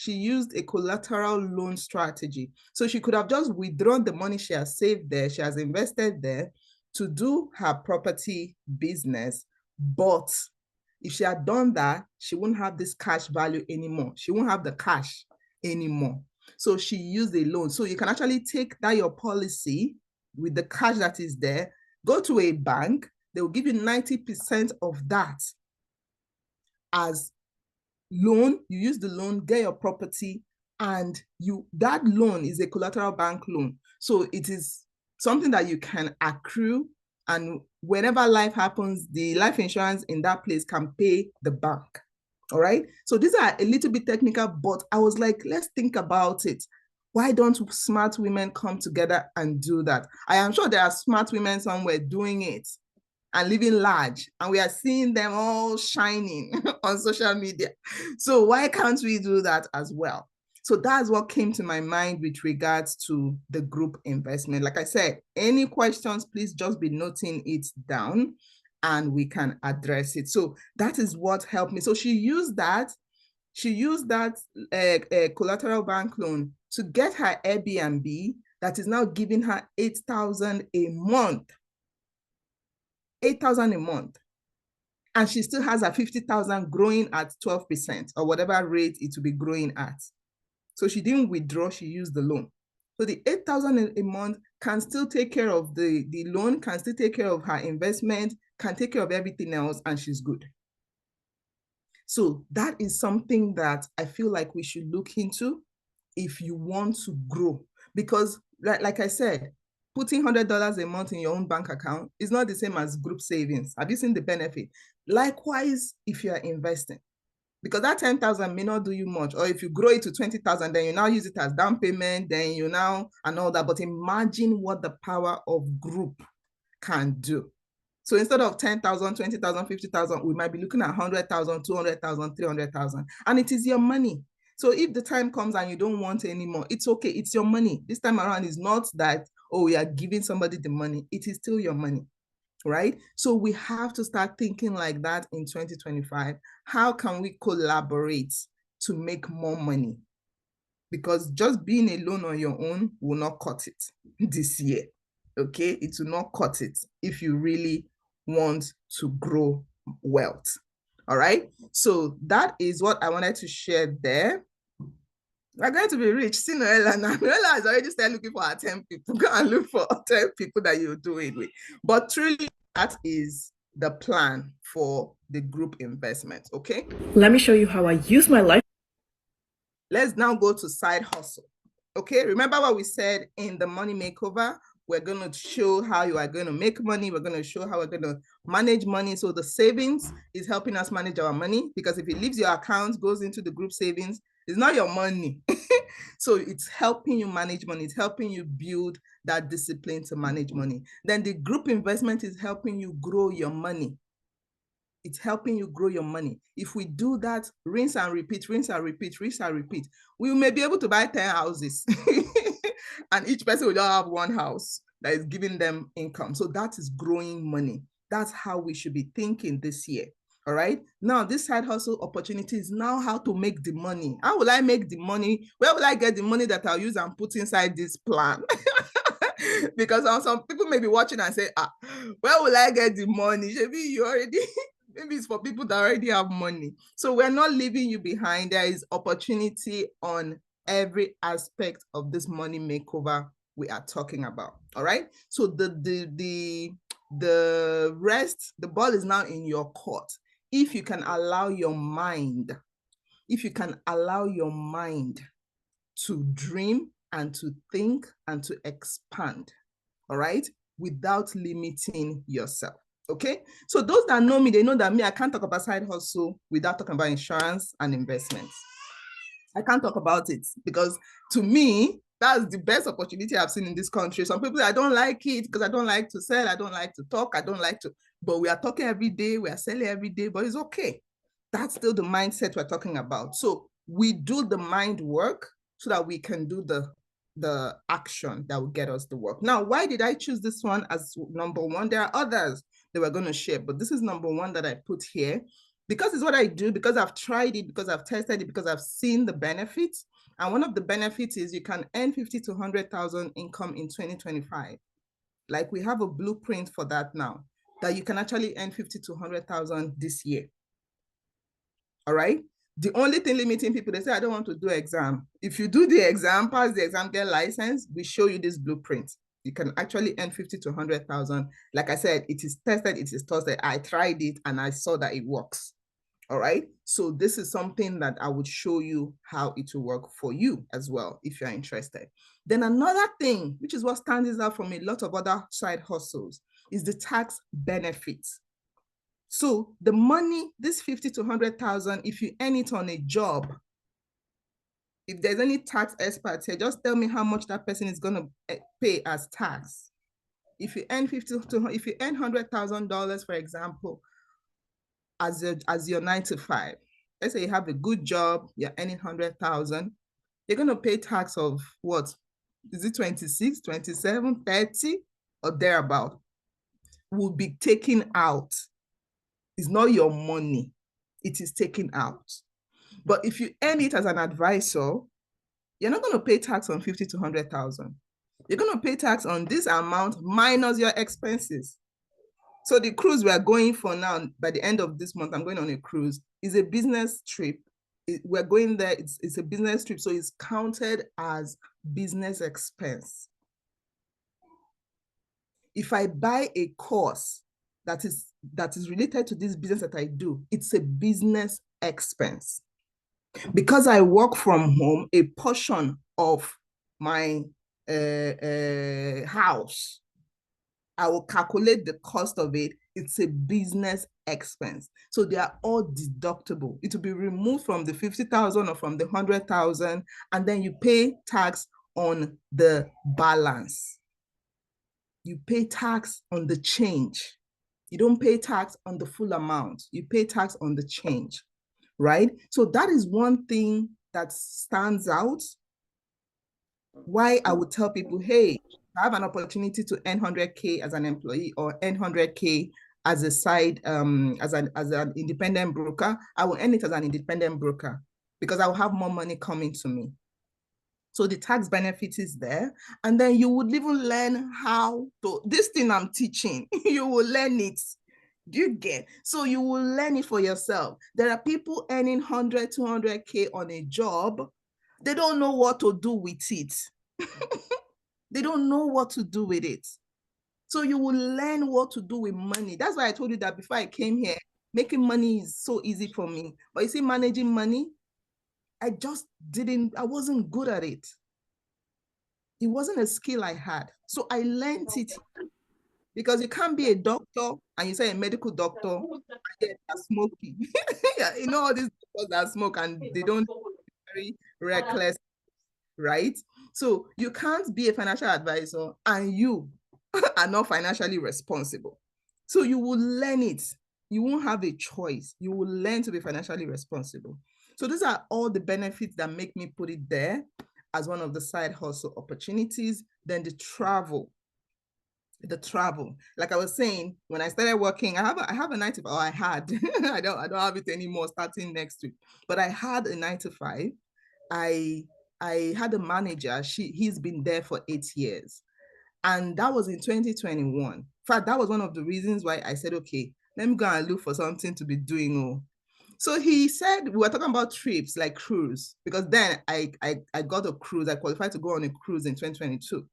used a collateral loan strategy. So she could have just withdrawn the money she has saved there, she has invested there, to do her property business. But if she had done that, she wouldn't have this cash value anymore. She won't have the cash anymore. So she used a loan. So you can actually take that your policy with the cash that is there, go to a bank, they will give you 90% of that as loan. You use the loan, get your property, and that loan is a collateral bank loan. So it is something that you can accrue, and whenever life happens, the life insurance in that place can pay the bank. All right. So these are a little bit technical, but I was like, let's think about it. Why don't smart women come together and do that? I am sure there are smart women somewhere doing it and living large, and we are seeing them all shining on social media. So why can't we do that as well? So that's what came to my mind with regards to the group investment. Like I said, any questions, please just be noting it down and we can address it. So that is what helped me. So she used that collateral bank loan to get her Airbnb that is now giving her 8,000 a month. 8,000 a month. And she still has her 50,000 growing at 12% or whatever rate it will be growing at. So she didn't withdraw, she used the loan. So the 8,000 a month can still take care of the loan, can still take care of her investment, can take care of everything else, and she's good. So that is something that I feel like we should look into if you want to grow. Because like I said, putting $100 a month in your own bank account is not the same as group savings. Have you seen the benefit? Likewise, if you are investing, because that 10,000 may not do you much. Or if you grow it to 20,000, then you now use it as down payment, then you now, and all that. But imagine what the power of group can do. So instead of 10,000, 20,000, 50,000, we might be looking at 100,000, 200,000, 300,000, and it is your money. So if the time comes and you don't want anymore, it's okay. It's your money. This time around is not that, oh, we are giving somebody the money. It is still your money, right? So we have to start thinking like that in 2025. How can we collaborate to make more money? Because just being alone on your own will not cut it this year, okay? It will not cut it if you really want to grow wealth, all right? So that is what I wanted to share there. We're going to be rich. See Noella now. Noella has already started looking for 10 people. Go and look for 10 people that you're doing with. But truly, that is the plan for the group investment, okay? Let me show you how I use my life. Let's now go to side hustle, okay? Remember what we said in the Money Makeover? We're going to show how you are going to make money. We're going to show how we're going to manage money. So the savings is helping us manage our money, because if it leaves your account, goes into the group savings, it's not your money. So it's helping you manage money. It's helping you build that discipline to manage money. Then the group investment is helping you grow your money. It's helping you grow your money. If we do that, rinse and repeat, rinse and repeat, rinse and repeat, we may be able to buy 10 houses and each person will just have one house that is giving them income. So that is growing money. That's how we should be thinking this year. All right. Now, this side hustle opportunity is now how to make the money. How will I make the money? Where will I get the money that I'll use and put inside this plan? Because some people may be watching and say, where will I get the money? Maybe you already, maybe it's for people that already have money. So we're not leaving you behind. There is opportunity on every aspect of this money makeover we are talking about. All right. So the rest, the ball is now in your court. If you can allow your mind, to dream and to think and to expand, all right, without limiting yourself, okay? So those that know me, they know that I can't talk about side hustle without talking about insurance and investments. I can't talk about it because to me, that's the best opportunity I've seen in this country. Some people, I don't like it because I don't like to sell, I don't like to talk, I don't like to, but we are talking every day, we are selling every day, but it's okay. That's still the mindset we're talking about. So we do the mind work so that we can do the action that will get us the work. Now, why did I choose this one as number one? There are others that we're going to share, but this is number one that I put here because it's what I do, because I've tried it, because I've tested it, because I've seen the benefits. And one of the benefits is you can earn 50 to 100,000 income in 2025. Like we have a blueprint for that now, that you can actually earn 50 to 100,000 this year. All right. The only thing limiting people, they say, I don't want to do exam. If you do the exam, pass the exam, get license, we show you this blueprint. You can actually earn 50 to 100,000. Like I said, it is tested, it is tested. I tried it and I saw that it works. All right. So this is something that I would show you how it will work for you as well, if you're interested. Then another thing, which is what stands out from a lot of other side hustles, is the tax benefits. So the money, this 50 to 100,000, if you earn it on a job, if there's any tax experts here, just tell me how much that person is going to pay as tax. If you earn if you earn $100,000, for example, as your 9 to 5, let's say you have a good job, you're earning 100,000, you're going to pay tax of what? Is it 26, 27, 30 or thereabout? Will be taken out. It's not your money. It is taken out. But if you earn it as an advisor, you're not going to pay tax on 50 to 100,000. You're going to pay tax on this amount minus your expenses. So the cruise we are going for now, by the end of this month, I'm going on a cruise, is a business trip. We're going there, it's a business trip, so it's counted as business expense. If I buy a course that is related to this business that I do, it's a business expense. Because I work from home, a portion of my house, I will calculate the cost of it. It's a business expense. So they are all deductible. It will be removed from the 50,000 or from the 100,000, and then you pay tax on the balance. You pay tax on the change. You don't pay tax on the full amount. You pay tax on the change, right? So that is one thing that stands out. Why I would tell people, hey, I have an opportunity to earn 100K as an employee or earn 100K as a side, as an independent broker, I will earn it as an independent broker because I will have more money coming to me. So the tax benefit is there. And then you would even learn how to, this thing I'm teaching, you will learn it. Do you get? So you will learn it for yourself. There are people earning 100, 200K on a job. They don't know what to do with it. They don't know what to do with it. So you will learn what to do with money. That's why I told you that before I came here, making money is so easy for me. But you see, managing money, I wasn't good at it. It wasn't a skill I had. So I learned it because you can't be a doctor and you say a medical doctor and are smoking. Yeah, you know, all these doctors that smoke and they don't very reckless, right? So you can't be a financial advisor and you are not financially responsible. So you will learn it. You won't have a choice. You will learn to be financially responsible. So these are all the benefits that make me put it there as one of the side hustle opportunities. Then the travel. Like I was saying, when I started working, I have a 9 to 5. I had I don't have it anymore starting next week, but I had a 9 to 5. I had a manager. He's been there for 8 years, and that was in 2021. In fact, that was one of the reasons why I said, okay, let me go and look for something to be doing. Oh, so he said, we were talking about trips like cruise, because then I got a cruise. I qualified to go on a cruise in 2022.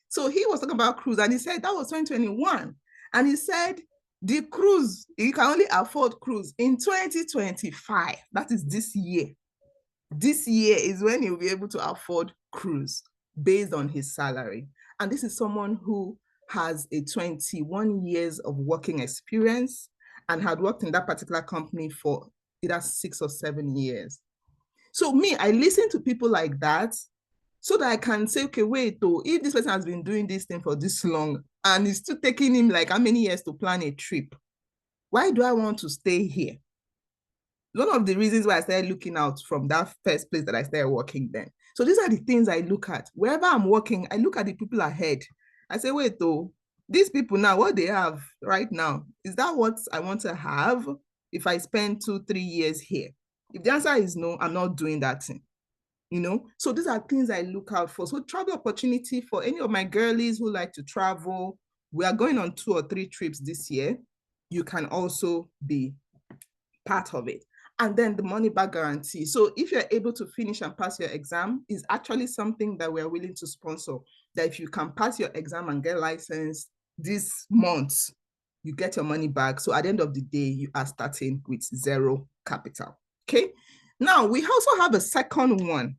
So he was talking about cruise, and he said that was 2021. And he said the cruise, you can only afford cruise in 2025. That is this year. This year is when he'll be able to afford cruise based on his salary. And this is someone who has a 21 years of working experience and had worked in that particular company for either 6 or 7 years. So me, I listen to people like that so that I can say, okay, wait, though, if this person has been doing this thing for this long and it's still taking him like how many years to plan a trip, why do I want to stay here? One of the reasons why I started looking out from that first place that I started working then. So these are the things I look at. Wherever I'm working, I look at the people ahead. I say, wait, though, these people now, what they have right now, is that what I want to have if I spend 2-3 years here? If the answer is no, I'm not doing that thing. You know, so these are things I look out for. So travel opportunity for any of my girlies who like to travel. We are going on 2 or 3 trips this year. You can also be part of it. And then the money back guarantee. So if you're able to finish and pass your exam, is actually something that we're willing to sponsor. that if you can pass your exam and get licensed this month, you get your money back. So at the end of the day, you are starting with zero capital. Okay. Now we also have a second one.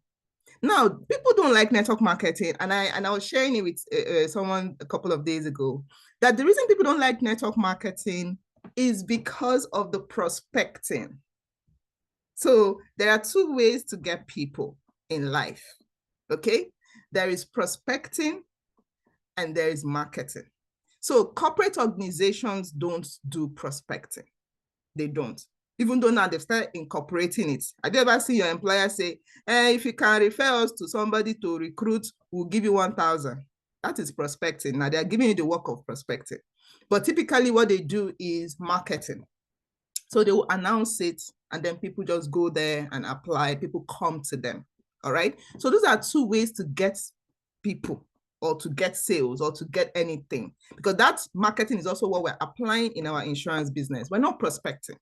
Now, people don't like network marketing, and I was sharing it with someone a couple of days ago, that the reason people don't like network marketing is because of the prospecting. So there are two ways to get people in life, okay? There is prospecting and there is marketing. So corporate organizations don't do prospecting. They don't. Even though now they've started incorporating it. Have you ever seen your employer say, if you can refer us to somebody to recruit, we'll give you 1,000. That is prospecting. Now they're giving you the work of prospecting. But typically what they do is marketing. So they will announce it and then people just go there and apply. People come to them. All right. So those are two ways to get people or to get sales or to get anything, because that marketing is also what we're applying in our insurance business. We're not prospecting.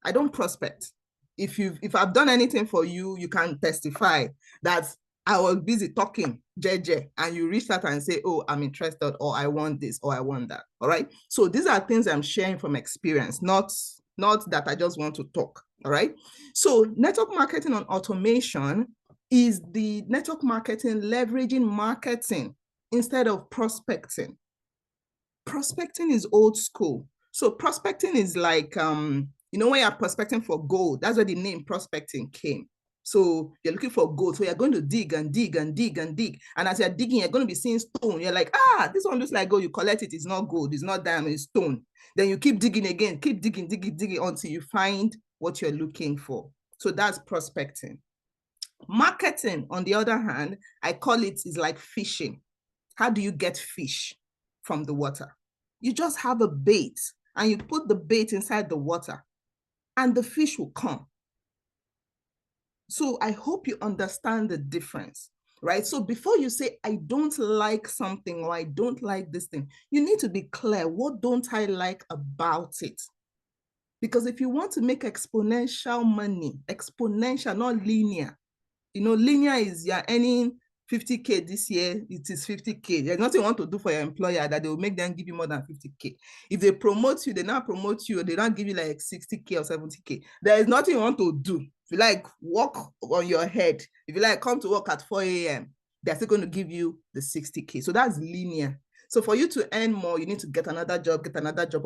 I don't prospect. If I've done anything for you, you can testify that I was busy talking, JJ, and you reach out and say, oh, I'm interested, or I want this, or I want that. All right. So these are things I'm sharing from experience, not that I just want to talk. All right. So network marketing on automation is the network marketing leveraging marketing instead of prospecting. Prospecting is old school. So prospecting is like, when you're prospecting for gold, that's where the name prospecting came. So you're looking for gold. So you're going to dig and dig and dig and dig. And as you're digging, you're going to be seeing stone. You're like, this one looks like gold. You collect it. It's not gold. It's not diamond. It's stone. Then you keep digging again. Keep digging, digging, digging until you find what you're looking for. So that's prospecting. Marketing, on the other hand, I call it is like fishing. How do you get fish from the water? You just have a bait and you put the bait inside the water and the fish will come. So I hope you understand the difference, right? So before you say, I don't like something or I don't like this thing, you need to be clear. What don't I like about it? Because if you want to make exponential money, exponential, not linear, linear is you're earning 50K this year, it is 50K. There's nothing you want to do for your employer that they will make them give you more than 50K. If they promote you, they not promote you, they don't give you like 60K or 70K. There is nothing you want to do. If you like, work on your head. If you like, come to work at 4 a.m., they're still going to give you the 60K. So that's linear. So for you to earn more, you need to get another job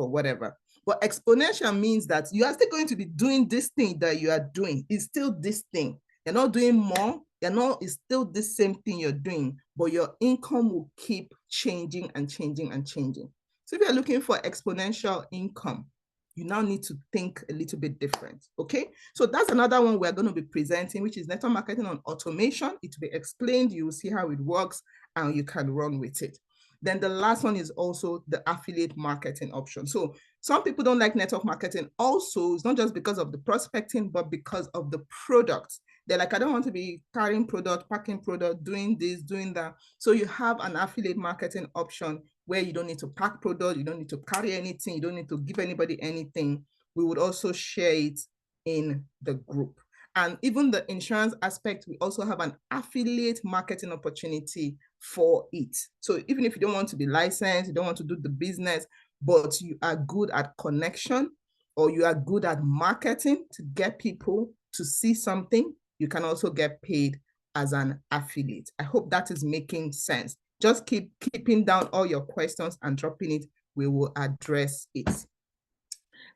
or whatever. But exponential means that you are still going to be doing this thing that you are doing. It's still this thing. You're not doing more. It's still the same thing you're doing, but your income will keep changing and changing and changing. So if you're looking for exponential income, you now need to think a little bit different, okay? So that's another one we're going to be presenting, which is network marketing on automation. It will be explained, you will see how it works, and you can run with it. Then the last one is also the affiliate marketing option. So some people don't like network marketing also. It's not just because of the prospecting, but because of the product. They're like, I don't want to be carrying product, packing product, doing this, doing that. So you have an affiliate marketing option where you don't need to pack product, you don't need to carry anything, you don't need to give anybody anything. We would also share it in the group. And even the insurance aspect, we also have an affiliate marketing opportunity for it. So even if you don't want to be licensed, you don't want to do the business, but you are good at connection or you are good at marketing to get people to see something, you can also get paid as an affiliate. I hope that is making sense. Just keep keeping down all your questions and dropping it. We will address it.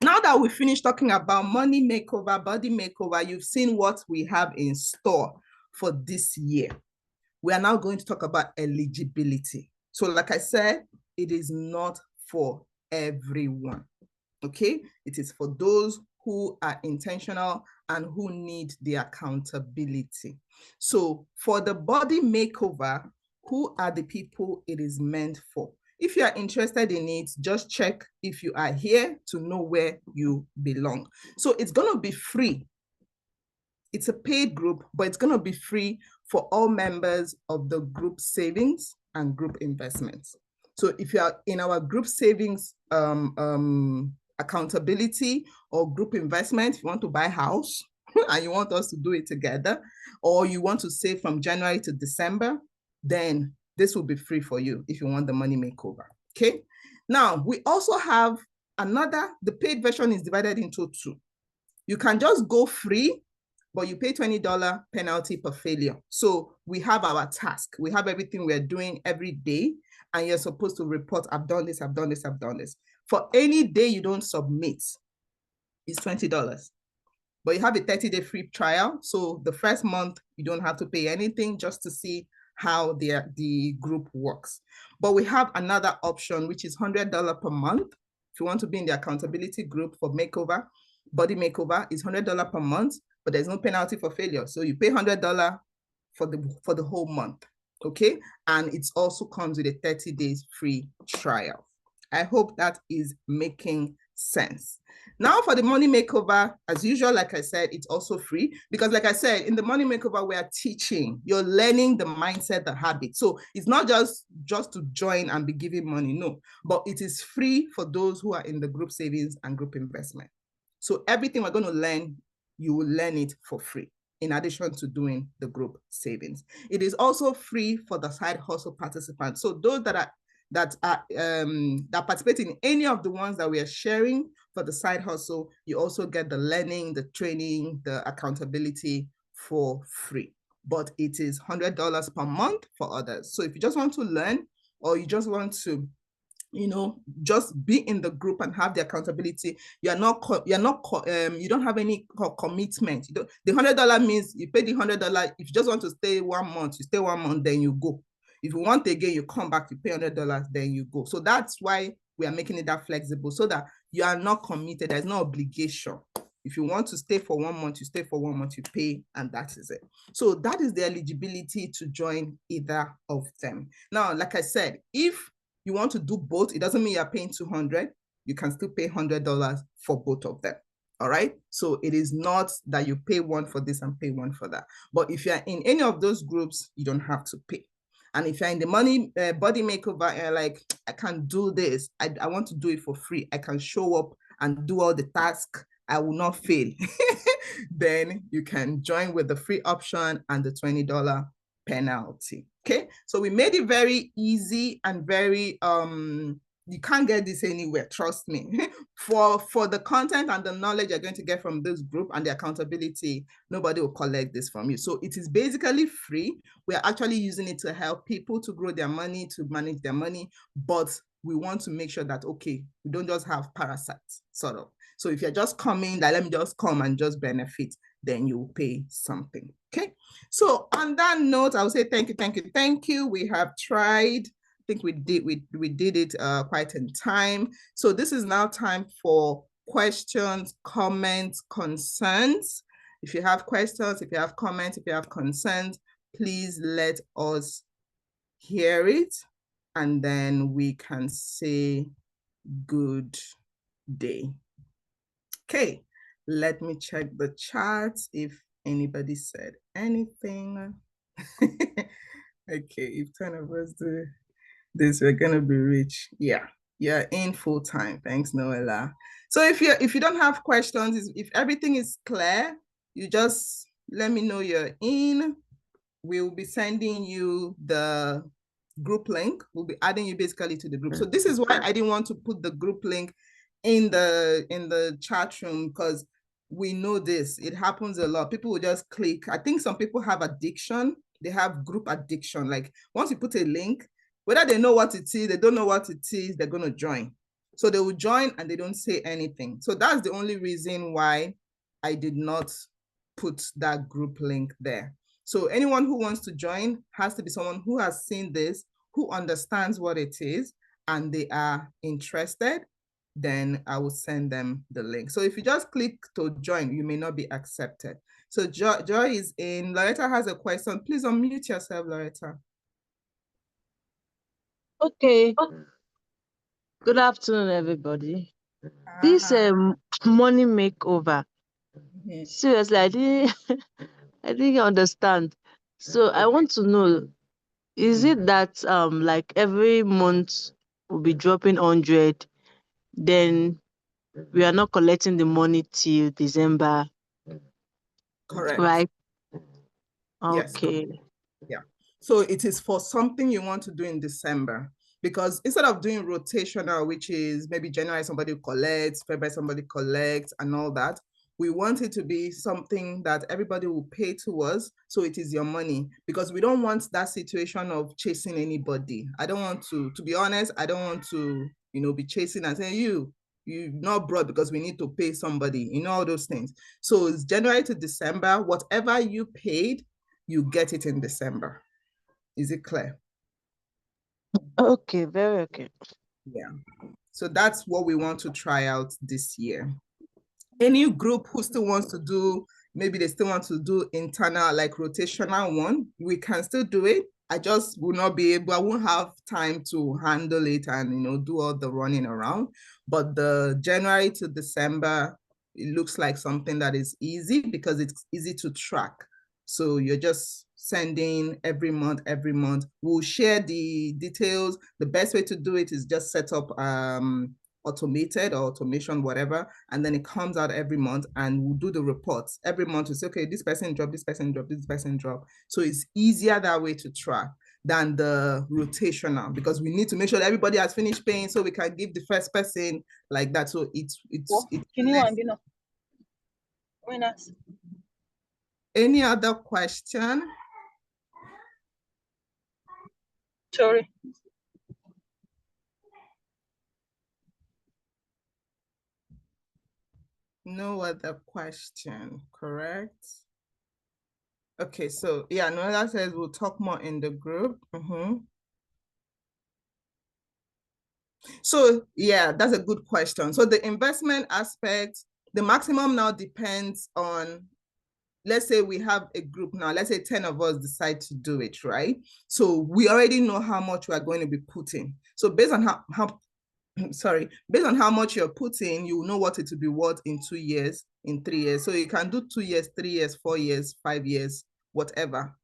Now that we finished talking about money makeover, body makeover, you've seen what we have in store for this year. We are now going to talk about eligibility. So like I said, it is not for everyone, okay? It is for those who are intentional and who need the accountability. So for the body makeover, who are the people it is meant for? If you are interested in it, just check if you are here to know where you belong. So it's going to be free. It's a paid group, but it's going to be free for all members of the group savings and group investments. So if you are in our group savings accountability or group investment, if you want to buy a house and you want us to do it together, or you want to save from January to December, then this will be free for you if you want the money makeover. Okay. Now, we also have the paid version is divided into two. You can just go free, but you pay $20 penalty per failure. So we have our task. We have everything we're doing every day, and you're supposed to report, I've done this, I've done this, I've done this. For any day you don't submit, it's $20. But you have a 30-day free trial. So the first month, you don't have to pay anything just to see how the group works. But we have another option, which is $100 per month. If you want to be in the accountability group for makeover, body makeover is $100 per month, but there's no penalty for failure. So you pay $100 for the whole month, okay? And it also comes with a 30 days free trial. I hope that is making sense. Now for the money makeover, as usual, like I said, it's also free because like I said, in the money makeover, we are teaching, you're learning the mindset, the habit. So it's not just to join and be giving money, no, but it is free for those who are in the group savings and group investment. So everything we're going to learn, you will learn it for free in addition to doing the group savings. It is also free for the side hustle participants. So those that participate in any of the ones that we are sharing for the side hustle, you also get the learning, the training, the accountability for free. But it is $100 per month for others. So if you just want to learn, or you just want to, just be in the group and have the accountability, you don't have any commitment. The $100 means you pay the $100. If you just want to stay 1 month, you stay 1 month, then you go. If you want again, you come back, you pay $100, then you go. So that's why we are making it that flexible, so that you are not committed. There's no obligation. If you want to stay for 1 month, you stay for 1 month, you pay, and that is it. So that is the eligibility to join either of them. Now, like I said, if you want to do both, it doesn't mean you're paying $200. You can still pay $100 for both of them. All right. So it is not that you pay one for this and pay one for that. But if you're in any of those groups, you don't have to pay. And if you're in the money body makeover and you're like, I can't do this, I want to do it for free, I can show up and do all the tasks, I will not fail, then you can join with the free option and the $20 penalty. Okay, so we made it very easy and very you can't get this anywhere, trust me. for the content and the knowledge you're going to get from this group and the accountability, nobody will collect this from you. So it is basically free. We're actually using it to help people to grow their money, to manage their money, but we want to make sure that, okay, we don't just have parasites, sort of. So if you're just coming, like, let me just come and just benefit, then you will pay something. Okay. So on that note, I will say thank you. We have tried. I think we did it quite in time. So this is now time for questions, comments, concerns. If you have questions, if you have comments, if you have concerns, please let us hear it, and then we can say good day. Okay, let me check the chat if anybody said anything. Okay, if 10 of us do this, we're gonna be rich. Yeah, you're in full time. Thanks, Noella. So if you don't have questions, if everything is clear, you just let me know you're in. We'll be sending you the group link. We'll be adding you basically to the group. So this is why I didn't want to put the group link in the chat room, because we know this, it happens a lot. People will just click. I think some people have addiction. They have group addiction. Like once you put a link, whether they know what it is, they don't know what it is, they're going to join. So they will join and they don't say anything. So that's the only reason why I did not put that group link there. So anyone who wants to join has to be someone who has seen this, who understands what it is, and they are interested. Then I will send them the link. So if you just click to join, you may not be accepted. So Joy is in. Loretta has a question. Please unmute yourself, Loretta. Okay. Good afternoon, everybody. This money makeover. Seriously, I didn't understand. So I want to know, is it that like every month we'll be dropping 100, then we are not collecting the money till December? Correct. Right? Yes. Okay. Yeah. So it is for something you want to do in December. Because instead of doing rotational, which is maybe January somebody collects, February somebody collects and all that, we want it to be something that everybody will pay to us. So it is your money, because we don't want that situation of chasing anybody. I don't want to be honest, I don't want to, be chasing and saying, you not brought because we need to pay somebody, all those things. So it's January to December, whatever you paid, you get it in December. Is it clear? Okay, very okay. Yeah. So that's what we want to try out this year. Any group who still wants to do, maybe they still want to do internal, like rotational one, we can still do it. I just will not be able, I won't have time to handle it and, do all the running around. But the January to December, it looks like something that is easy because it's easy to track. So you're just sending every month. We'll share the details. The best way to do it is just set up automated or automation, whatever, and then it comes out every month, and we'll do the reports every month to say, okay, this person dropped, this person dropped, this person dropped. So it's easier that way to track than the rotational, because we need to make sure that everybody has finished paying so we can give the first person like that. So it's any other question? Sorry. No other question, correct? Okay, so yeah, Noella says we'll talk more in the group. So yeah, that's a good question. So the investment aspect, the maximum now depends on, let's say we have a group now, let's say 10 of us decide to do it, right? So we already know how much we are going to be putting. So based on based on how much you're putting, you will know what it will be worth in 2 years, in 3 years. So you can do 2 years, 3 years, 4 years, 5 years, whatever.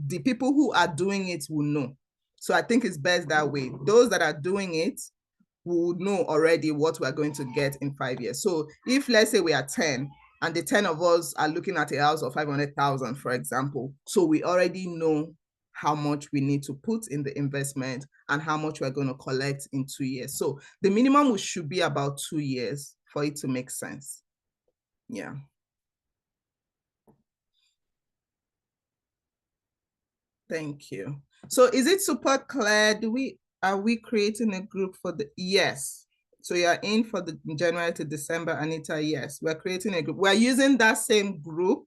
The people who are doing it will know. So I think it's best that way. Those that are doing it will know already what we're going to get in 5 years. So if, let's say we are 10 and the 10 of us are looking at a house of 500,000, for example, so we already know how much we need to put in the investment and how much we're going to collect in 2 years. So the minimum should be about 2 years for it to make sense. Yeah. Thank you. So is it super clear? Are we creating a group for the, yes. So you're in for the January to December, Anita, yes. We're creating a group. We're using that same group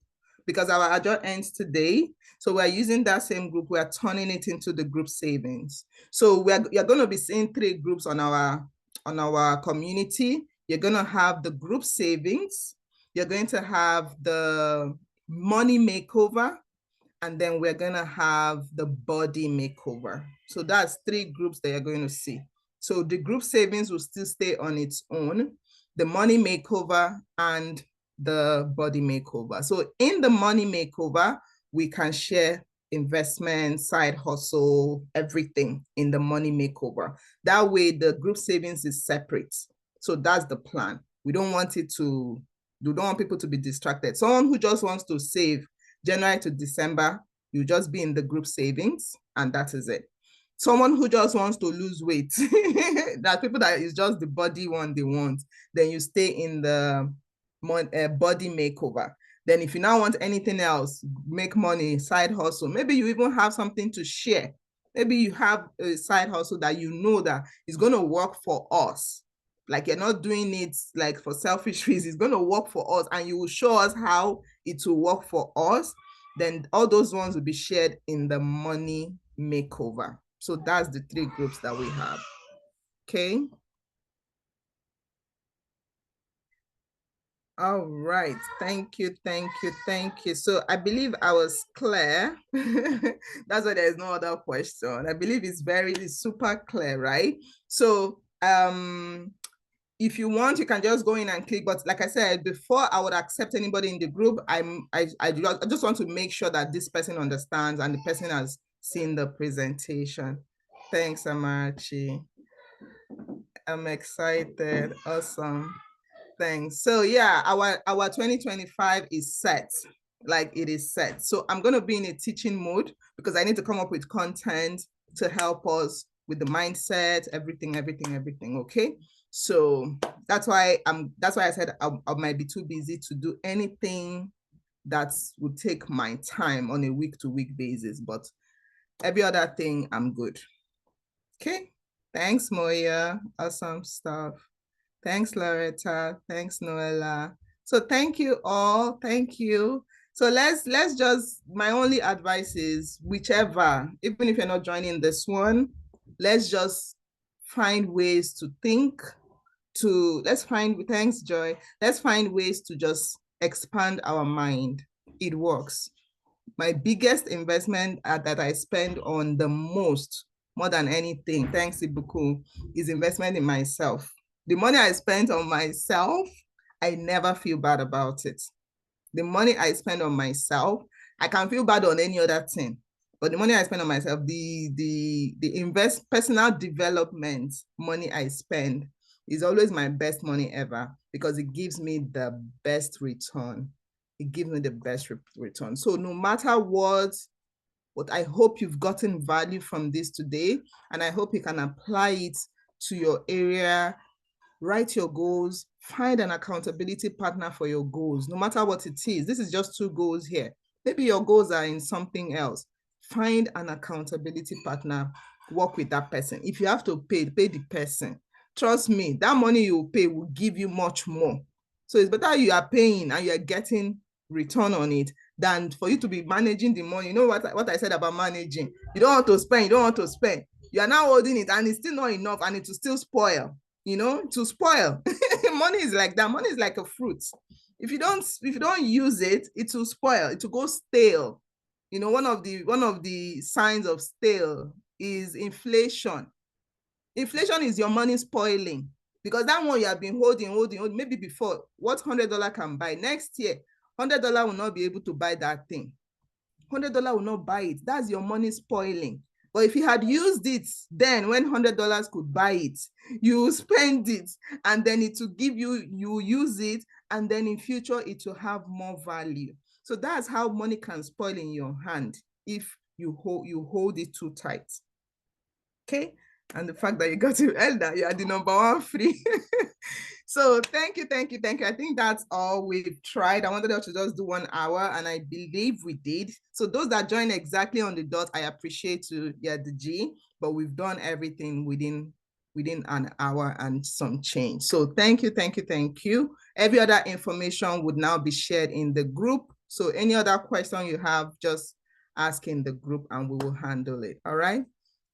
because our adjust ends today. So we're using that same group. We're turning it into the group savings. So you're going to be seeing 3 groups on our community. You're going to have the group savings. You're going to have the money makeover, and then we're going to have the body makeover. So that's 3 groups that you're going to see. So the group savings will still stay on its own, the money makeover and the body makeover. So in the money makeover, we can share investment, side hustle, everything in the money makeover. That way the group savings is separate. So that's the plan. We don't want people to be distracted. Someone who just wants to save January to December, you just be in the group savings, and that is it. Someone who just wants to lose weight, that people that is just the body one they want, then you stay in the body makeover. Then if you now want anything else, make money, side hustle, maybe you even have something to share. Maybe you have a side hustle that you know that is going to work for us. Like you're not doing it like for selfish reasons. It's going to work for us, and you will show us how it will work for us. Then all those ones will be shared in the money makeover. So that's the 3 groups that we have. Okay. All right. Thank you. So I believe I was clear. That's why there's no other question. I believe it's super clear, right? So if you want, you can just go in and click. But like I said, before I would accept anybody in the group, I just want to make sure that this person understands and the person has seen the presentation. Thanks, Amachi. I'm excited. Awesome. Thanks. So yeah, our 2025 is set. like it is set. So I'm going to be in a teaching mode because I need to come up with content to help us with the mindset, everything. Okay. So that's why I said I might be too busy to do anything that would take my time on a week-to-week basis, but every other thing I'm good. Okay. Thanks, Moya. Awesome stuff. Thanks, Loretta. Thanks, Noella. So thank you all. Thank you. So let's just, my only advice is whichever, even if you're not joining this one, let's just find ways to think, thanks, Joy. Let's find ways to just expand our mind. It works. My biggest investment that I spend on the most, more than anything, thanks Ibuku, is investment in myself. The money I spent on myself, I never feel bad about it. The money I spend on myself, I can feel bad on any other thing. But the money I spend on myself, the personal development money I spend is always my best money ever because it gives me the best return. It gives me the best return. So no matter what I hope you've gotten value from this today, and I hope you can apply it to your area. Write your goals, find an accountability partner for your goals, no matter what it is. This is just 2 goals here. Maybe your goals are in something else. Find an accountability partner, work with that person. If you have to pay the person. Trust me, that money you pay will give you much more. So it's better you are paying and you're getting return on it than for you to be managing the money. You know what I said about managing? You don't want to spend, You are now holding it and it's still not enough and it will still spoil. To spoil. Money is like that. Money is like a fruit. If you don't use it, it will spoil. It will go stale. One of the signs of stale is inflation. Inflation is your money spoiling because that one you have been holding. Maybe before, what $100 can buy next year, $100 will not be able to buy that thing. $100 will not buy it. That's your money spoiling. But if you had used it then when $100 could buy it, you spend it and then it will give you use it and then in future it will have more value. So that's how money can spoil in your hand if you hold it too tight. Okay? And the fact that you got to elder, you are the number 1 free. So thank you. I think that's all we've tried. I wanted us to just do 1 hour and I believe we did. So those that joined exactly on the dot, I appreciate you, the G, but we've done everything within an hour and some change. So thank you. Every other information would now be shared in the group. So any other question you have, just ask in the group and we will handle it. All right.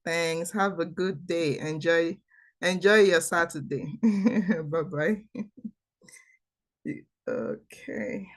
Thanks. Have a good day. Enjoy your Saturday. Bye-bye. Okay.